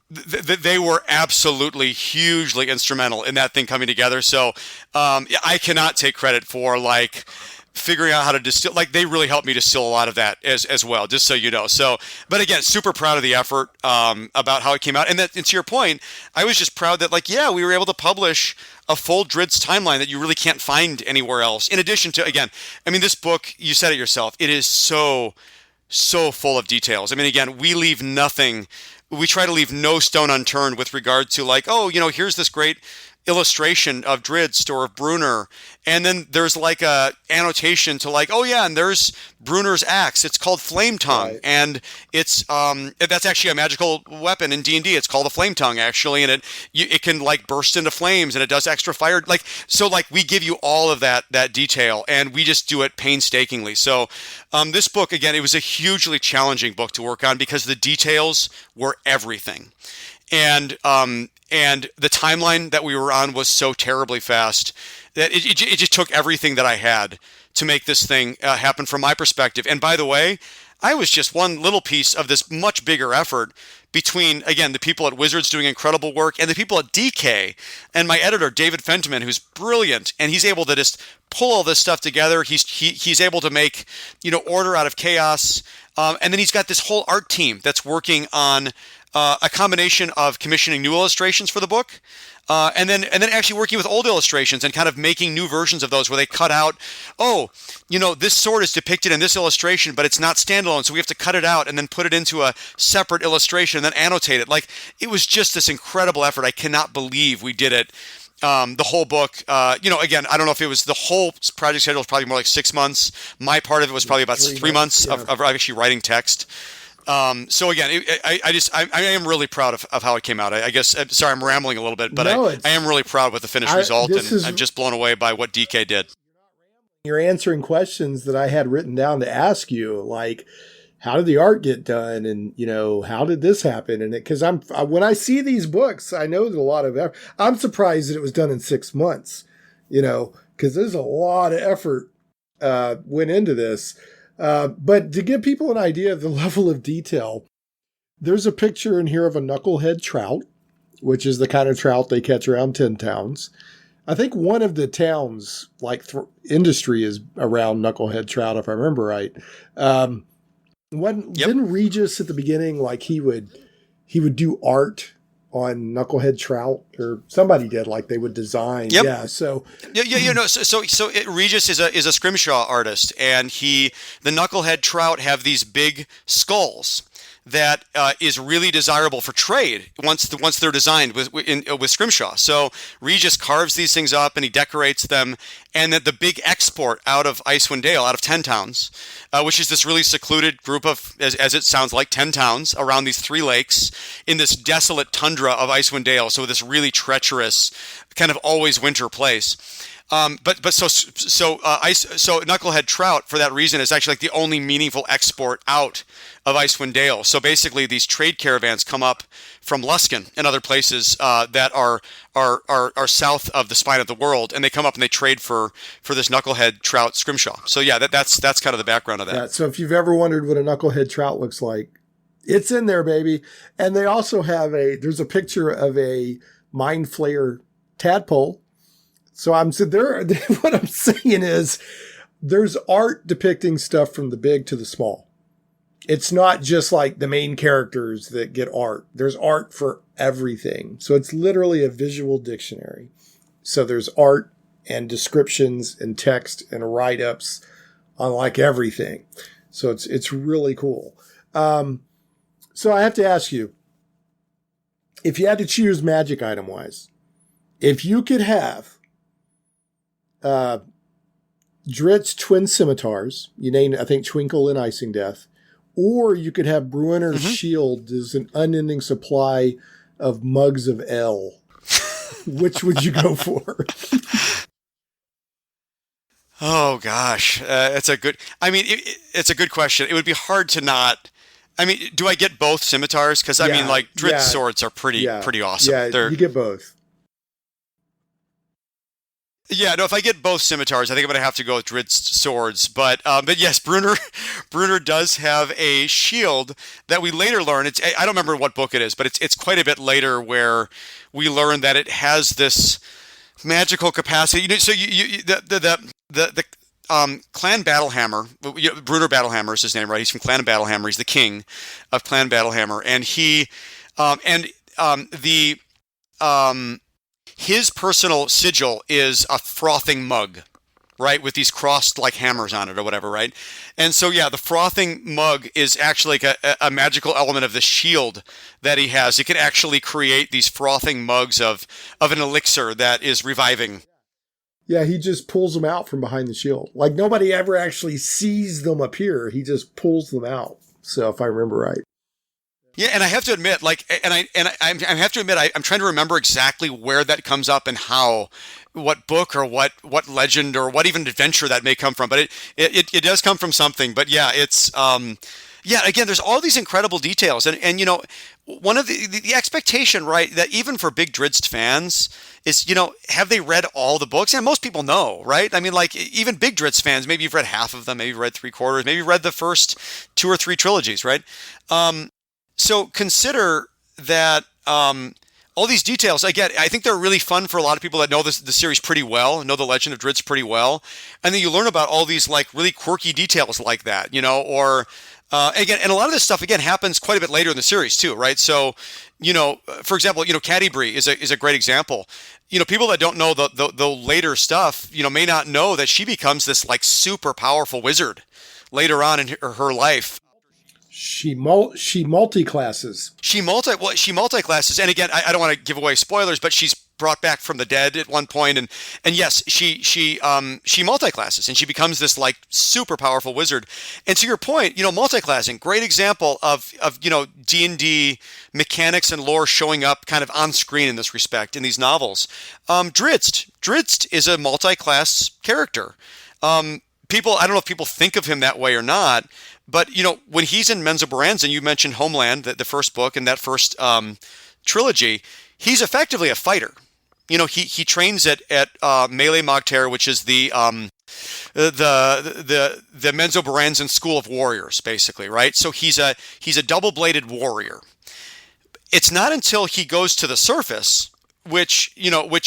They were absolutely hugely instrumental in that thing coming together. So I cannot take credit for figuring out how to distill, like they really helped me distill a lot of that as well, just so you know. So, but again, super proud of the effort, about how it came out. And to your point, I was just proud that we were able to publish a full Drizzt timeline that you really can't find anywhere else. In addition to, again, I mean, this book, you said it yourself, it is so full of details. I mean, again, we try to leave no stone unturned with regard to here's this great illustration of Drizzt or of Brunner, and then there's a annotation to and there's Brunner's axe. It's called Flame Tongue, right. And it's that's actually a magical weapon in D&D. It's called a Flame Tongue actually, and it can burst into flames, and it does extra fire. We give you all of that detail, and we just do it painstakingly. So this book, again, it was a hugely challenging book to work on because the details were everything. And the timeline that we were on was so terribly fast that it just took everything that I had to make this thing happen from my perspective. And by the way, I was just one little piece of this much bigger effort between, again, the people at Wizards doing incredible work and the people at DK and my editor, David Fentiman, who's brilliant. And he's able to just pull all this stuff together. He's able to make, order out of chaos. And then he's got this whole art team that's working on a combination of commissioning new illustrations for the book, and then actually working with old illustrations and kind of making new versions of those where they cut out, this sword is depicted in this illustration, but it's not standalone, so we have to cut it out and then put it into a separate illustration and then annotate it. It was just this incredible effort. I cannot believe we did it. The whole book, again, I don't know if it was the whole project schedule was probably more like 6 months. My part of it was probably about 3 months of actually writing text. So again, I am really proud of how it came out. I guess, sorry, I'm rambling a little bit, but I am really proud with the finished result, and I'm just blown away by what DK did. You're answering questions that I had written down to ask you, like, how did the art get done? And, how did this happen? And because when I see these books, I know that a lot of effort. I'm surprised that it was done in 6 months, because there's a lot of effort went into this. But to give people an idea of the level of detail, there's a picture in here of a knucklehead trout, which is the kind of trout they catch around 10 towns. I think one of the towns, industry is around knucklehead trout, if I remember right. Didn't Regis at the beginning, he would do art on knucklehead trout, or somebody did, they would design. Yep. Yeah. So Regis is a scrimshaw artist, and the knucklehead trout have these big skulls that is really desirable for trade once they're designed with scrimshaw. So Regis carves these things up and he decorates them, and that the big export out of Icewind Dale, out of 10 towns, which is this really secluded group of, as it sounds like, 10 towns around these 3 lakes in this desolate tundra of Icewind Dale. So this really treacherous, kind of always winter place. So knucklehead trout, for that reason, is actually the only meaningful export out of Icewind Dale. So basically, these trade caravans come up from Luskan and other places that are south of the spine of the world, and they come up and they trade for this knucklehead trout scrimshaw. So yeah, that's kind of the background of that. Yeah. So if you've ever wondered what a knucklehead trout looks like, it's in there, baby. And they also have there's a picture of a mind flayer tadpole. So what I'm saying is there's art depicting stuff from the big to the small. It's not just the main characters that get art. There's art for everything. So it's literally a visual dictionary. So there's art and descriptions and text and write-ups on everything. So it's really cool. So I have to ask you, if you had to choose magic item-wise, if you could have Drizzt twin scimitars, you named, I think, Twinkle and Icing Death, or you could have Bruenner's shield as an unending supply of mugs of ale. Which would you go for? Oh gosh, it's a good question. It would be hard to not. I mean, do I get both scimitars? Because Drizzt swords are pretty awesome. Yeah, you get both. Yeah, no, if I get both scimitars, I think I'm going to have to go with Drizzt swords. But yes, Brunner does have a shield that we later learn. I don't remember what book it is, but it's quite a bit later where we learn that it has this magical capacity. So Clan Battlehammer. Bruder Battlehammer is his name, right? He's from Clan Battlehammer. He's the king of Clan Battlehammer, and his personal sigil is a frothing mug, right, with these crossed like hammers on it or whatever, right? And so, yeah, the frothing mug is actually like a magical element of the shield that he has. He can actually create these frothing mugs of an elixir that is reviving. Yeah, he just pulls them out from behind the shield. Like nobody ever actually sees them appear. He just pulls them out. So if I remember right. Yeah, and I have to admit, I have to admit, I'm trying to remember exactly where that comes up and how, what book or what legend or what even adventure that may come from. But it does come from something. But yeah, it's again, there's all these incredible details, and one of the expectation, right, that even for big Drizzt fans is, have they read all the books? And most people know, right? I mean, like even big Drizzt fans, maybe you've read half of them, maybe you've read 3/4, maybe you've read the first 2 or 3 trilogies, right? So consider that all these details, again, I think they're really fun for a lot of people that know the series pretty well, know the Legend of Drizzt pretty well. And then you learn about all these like really quirky details like that, or again, and a lot of this stuff, again, happens quite a bit later in the series too, right? So, for example, Catti-brie is a great example. People that don't know the later stuff, may not know that she becomes this like super powerful wizard later on in her life. She multi-classes. She multi-classes. And again, I don't want to give away spoilers, but she's brought back from the dead at one point, and yes, she multi-classes, and she becomes this like super powerful wizard. And to your point, multi-classing, great example of D&D mechanics and lore showing up kind of on screen in this respect in these novels. Drizzt is a multi-class character. I don't know if people think of him that way or not, but when he's in Menzoberranzan, you mentioned Homeland, the first book and that first trilogy, he's effectively a fighter. He trains at Melee Mogtair, which is the Menzoberranzan School of Warriors, basically, right? So he's a double-bladed warrior. It's not until he goes to the surface, which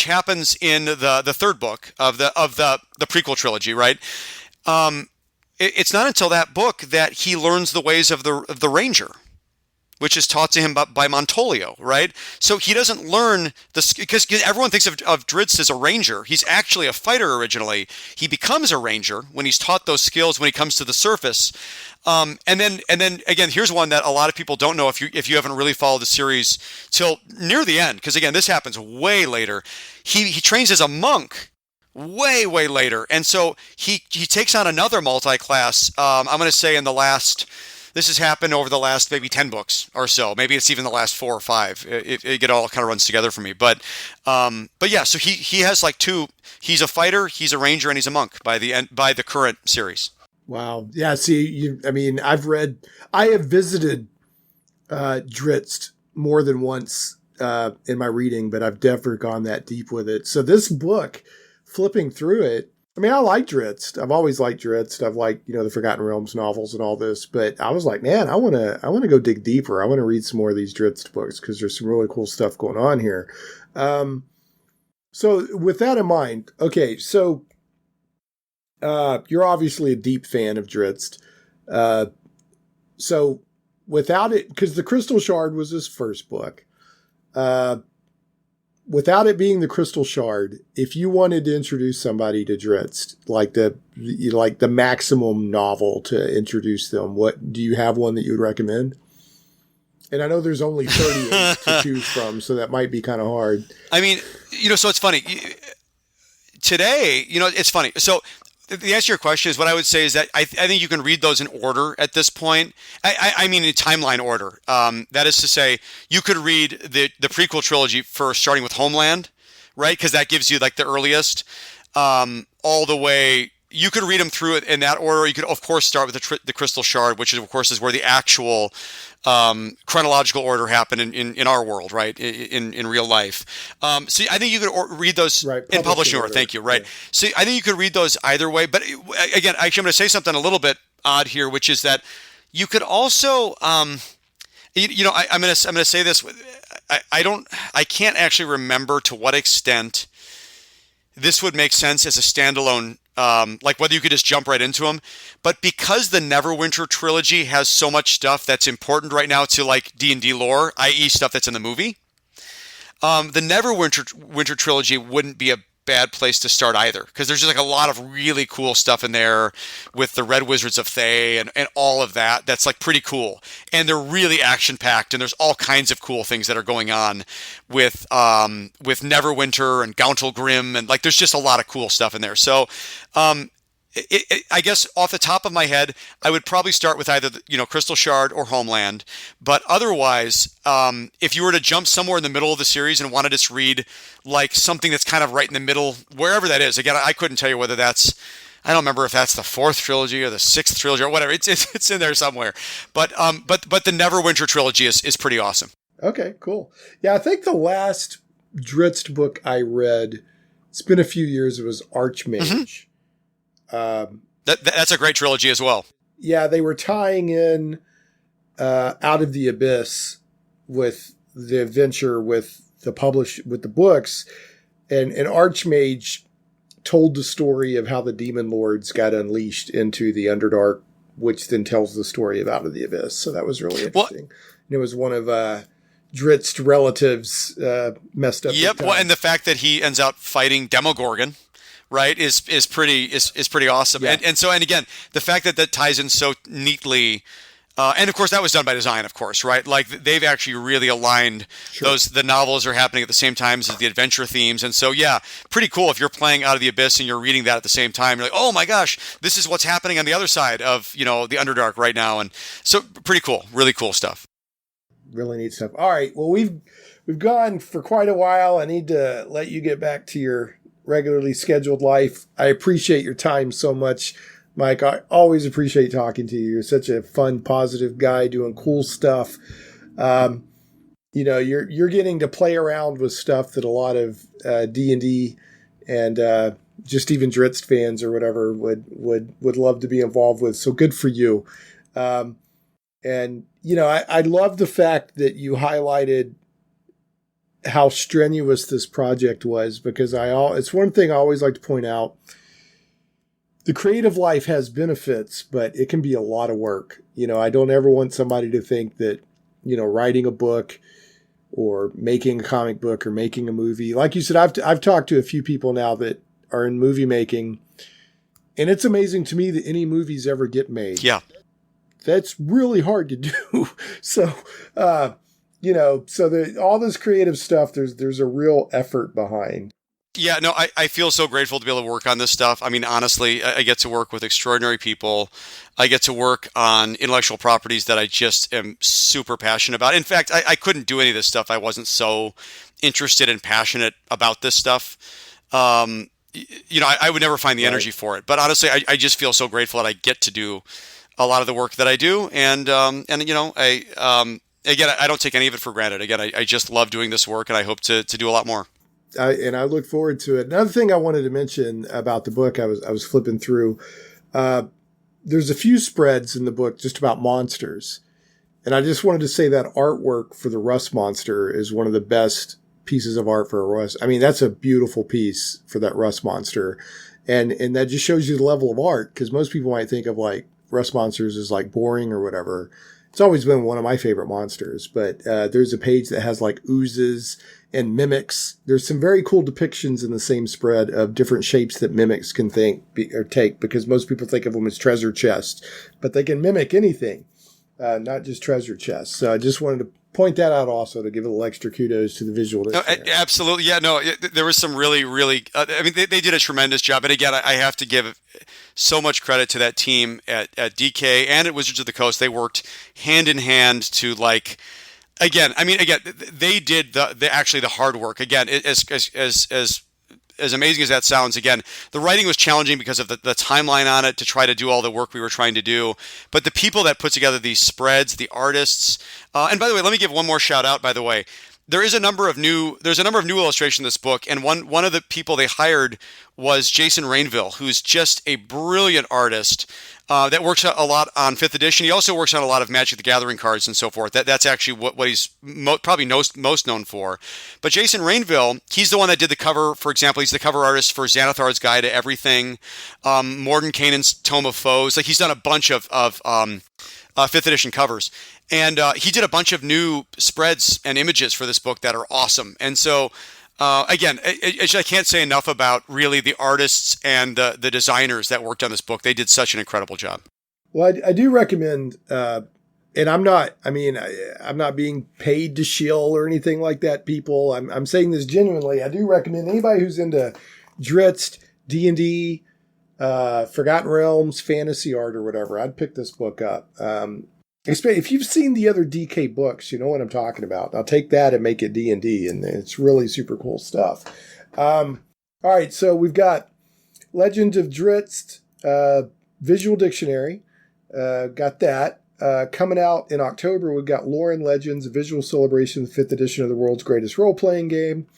happens in the third book of the prequel trilogy, right? It's not until that book that he learns the ways of the Ranger, which is taught to him by Montolio, right? So he doesn't learn because everyone thinks of Drizzt as a ranger. He's actually a fighter originally. He becomes a ranger when he's taught those skills when he comes to the surface. And then again, here's one that a lot of people don't know if you haven't really followed the series till near the end, because again, this happens way later. He trains as a monk way later, and so he takes on another multi-class. I'm going to say this has happened over the last maybe 10 books or so. Maybe it's even the last 4 or 5. It all kind of runs together for me. But yeah, so he has like 2. He's a fighter, he's a ranger, and he's a monk by the current series. Wow. Yeah. See, I have visited Drizzt more than once in my reading, but I've never gone that deep with it. So this book, flipping through it, I mean, I like Drizzt. I've always liked Drizzt. I've liked, the Forgotten Realms novels and all this, but I was like, man, I want to go dig deeper. I want to read some more of these Drizzt books because there's some really cool stuff going on here. So with that in mind, okay, so you're obviously a deep fan of Drizzt. So without it, because the Crystal Shard was his first book, without it being the Crystal Shard, if you wanted to introduce somebody to Drizzt, like the maximum novel to introduce them, what do you have one that you would recommend? And I know there's only 38 to choose from, so that might be kind of hard. I mean, so it's funny. Today, it's funny. So the answer to your question is, what I would say is that I think you can read those in order at this point. I mean in timeline order. That is to say, you could read the prequel trilogy first, starting with Homeland, right? Because that gives you like the earliest, all the way. You could read them through it in that order. You could, of course, start with the Crystal Shard, which is, of course, is where the actual chronological order happened in our world, right? In real life. So I think you could read those in publishing order. Thank you. Right. Yeah. So I think you could read those either way. But again, actually, I'm going to say something a little bit odd here, which is that you could also, I'm going to say this. I can't actually remember to what extent this would make sense as a standalone like whether you could just jump right into them. But because the Neverwinter trilogy has so much stuff that's important right now to like D&D lore, i.e. stuff that's in the movie, the Neverwinter trilogy wouldn't be a bad place to start either, because there's just like a lot of really cool stuff in there with the Red Wizards of Thay and all of that. That's like pretty cool, and they're really action packed, and there's all kinds of cool things that are going on with Neverwinter and Gauntlgrim, and like there's just a lot of cool stuff in there. So I guess off the top of my head, I would probably start with either Crystal Shard or Homeland. But otherwise, if you were to jump somewhere in the middle of the series and want to just read like something that's kind of right in the middle, wherever that is. Again, I couldn't tell you whether that's, I don't remember if that's the 4th trilogy or the 6th trilogy or whatever. It's in there somewhere. But the Neverwinter trilogy is pretty awesome. Okay, cool. Yeah, I think the last Drizzt book I read, it's been a few years. It was Archmage. Mm-hmm. That's a great trilogy as well. Yeah, they were tying in Out of the Abyss with the adventure with the books, and Archmage told the story of how the Demon Lords got unleashed into the Underdark, which then tells the story of Out of the Abyss. So that was really interesting. And it was one of Drizzt's relatives messed up. Yep. Well, and the fact that he ends up fighting Demogorgon, right, is pretty awesome. Yeah. And again, the fact that ties in so neatly, and of course that was done by design, of course, right? Like they've actually really aligned the novels are happening at the same time as the adventure themes. And so, yeah, pretty cool if you're playing Out of the Abyss and you're reading that at the same time. You're like, oh my gosh, this is what's happening on the other side of, the Underdark right now. And so pretty cool, really cool stuff. Really neat stuff. All right. Well, we've gone for quite a while. I need to let you get back to your regularly scheduled life. I appreciate your time so much, Mike. I always appreciate talking to you. You're such a fun, positive guy doing cool stuff. You're getting to play around with stuff that a lot of D&D and just even Drizzt fans or whatever would love to be involved with. So good for you. I love the fact that you highlighted how strenuous this project was, because it's one thing I always like to point out. The creative life has benefits, but it can be a lot of work. I don't ever want somebody to think that, writing a book or making a comic book or making a movie. Like you said, I've talked to a few people now that are in movie making, and it's amazing to me that any movies ever get made. Yeah. That's really hard to do. So, all this creative stuff, there's a real effort behind. Yeah, no, I feel so grateful to be able to work on this stuff. I mean, honestly, I get to work with extraordinary people. I get to work on intellectual properties that I just am super passionate about. In fact, I couldn't do any of this stuff if I wasn't so interested and passionate about this stuff. I would never find the energy for it. But honestly, I just feel so grateful that I get to do a lot of the work that I do. And again, I don't take any of it for granted. Again, I just love doing this work, and I hope to do a lot more. And I look forward to it. Another thing I wanted to mention about the book, I was flipping through. There's a few spreads in the book just about monsters. And I just wanted to say that artwork for the rust monster is one of the best pieces of art for a rust. I mean, that's a beautiful piece for that rust monster. And that just shows you the level of art, because most people might think of like rust monsters as like boring or whatever. It's always been one of my favorite monsters, but there's a page that has like oozes and mimics. There's some very cool depictions in the same spread of different shapes that mimics can take, because most people think of them as treasure chests, but they can mimic anything, not just treasure chests. So I just wanted to point that out also to give a little extra kudos to the visual. No, absolutely. Yeah, no, there was some really, really, they did a tremendous job. And again, I have to give so much credit to that team at DK and at Wizards of the Coast. They worked hand in hand to they did the hard work. Again, as amazing as that sounds, again, the writing was challenging because of the timeline on it to try to do all the work we were trying to do. But the people that put together these spreads, the artists, and by the way, let me give one more shout out, by the way. there's a number of new illustrations in this book, and one of the people they hired was Jason Rainville, who's just a brilliant artist that works a lot on 5th edition. He also works on a lot of Magic the Gathering cards and so forth. That's actually what he's probably most known for. But Jason Rainville, he's the one that did the cover. For example, he's the cover artist for Xanathar's Guide to Everything, Mordenkainen's Tome of Foes. Like, he's done a bunch of 5th edition covers. And he did a bunch of new spreads and images for this book that are awesome. And so, again, I can't say enough about really the artists and the designers that worked on this book. They did such an incredible job. Well, I do recommend, and I'm not being paid to shill or anything like that, people. I'm saying this genuinely. I do recommend anybody who's into Drizzt, D&D, Forgotten Realms, fantasy art, or whatever, I'd pick this book up. If you've seen the other DK books, you know what I'm talking about. I'll take that and make it D&D, and it's really super cool stuff. All right, so we've got Legend of Drizzt, Visual Dictionary. Got that. Coming out in October, we've got Lore and Legends, Visual Celebration, 5th edition of the world's greatest role-playing game.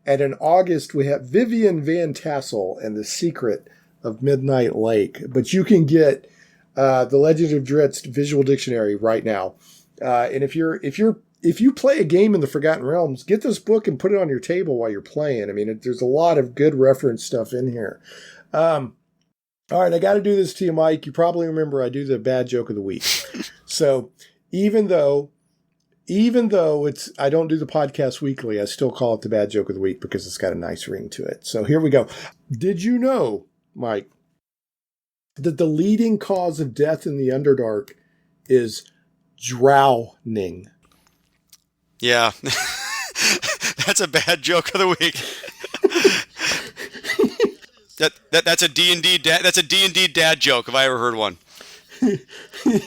And in August, we have Vivian Van Tassel and the Secret of Midnight Lake. But you can get the Legend of Drizzt Visual Dictionary right now. And if you play a game in the Forgotten Realms, get this book and put it on your table while you're playing. I mean, there's a lot of good reference stuff in here. All right, I got to do this to you, Mike. You probably remember I do the bad joke of the week. So even though I don't do the podcast weekly, I still call it the bad joke of the week because it's got a nice ring to it. So here we go. Did you know, Mike, that the leading cause of death in the Underdark is drowning? Yeah. That's a bad joke of the week. That's a D&D dad joke if I ever heard one.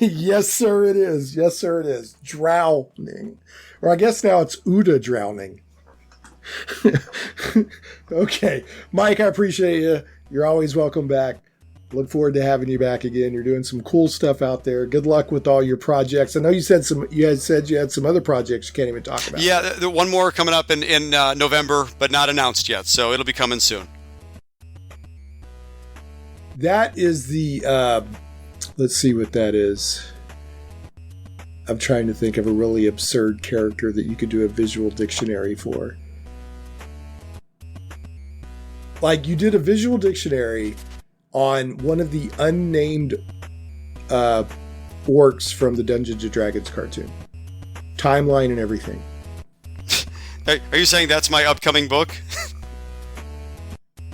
Yes, sir, it is. Yes, sir, it is. Drowning. Or I guess now it's Uda drowning. Okay. Mike, I appreciate you. You're always welcome back. Look forward to having you back again. You're doing some cool stuff out there. Good luck with all your projects. I know you said you had some other projects you can't even talk about. Yeah, the one more coming up in November, but not announced yet. So it'll be coming soon. That is the, let's see what that is. I'm trying to think of a really absurd character that you could do a visual dictionary for. Like, you did a visual dictionary on one of the unnamed orcs from the Dungeons & Dragons cartoon. Timeline and everything. Are you saying that's my upcoming book?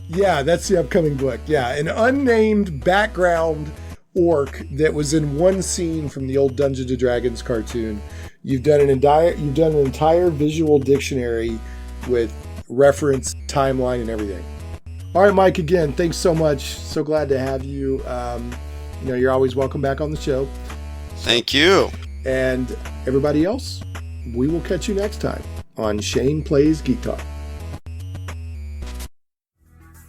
Yeah, that's the upcoming book. Yeah, an unnamed background orc that was in one scene from the old Dungeons & Dragons cartoon. You've done an entire visual dictionary with reference, timeline, and everything. All right, Mike, again, thanks so much. So glad to have you. You're always welcome back on the show. Thank you. And everybody else, we will catch you next time on Shane Plays Geek Talk.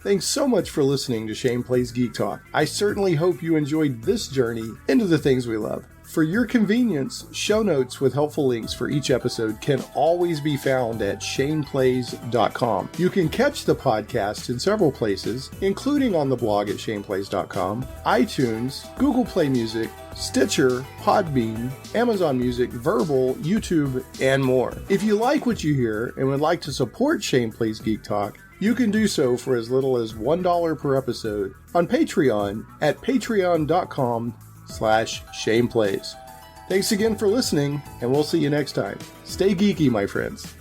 Thanks so much for listening to Shane Plays Geek Talk. I certainly hope you enjoyed this journey into the things we love. For your convenience, show notes with helpful links for each episode can always be found at shaneplays.com. You can catch the podcast in several places, including on the blog at shaneplays.com, iTunes, Google Play Music, Stitcher, Podbean, Amazon Music, Verbal, YouTube, and more. If you like what you hear and would like to support Shane Plays Geek Talk, you can do so for as little as $1 per episode on Patreon at patreon.com/ShanePlays. Thanks again for listening, and we'll see you next time. Stay geeky, my friends.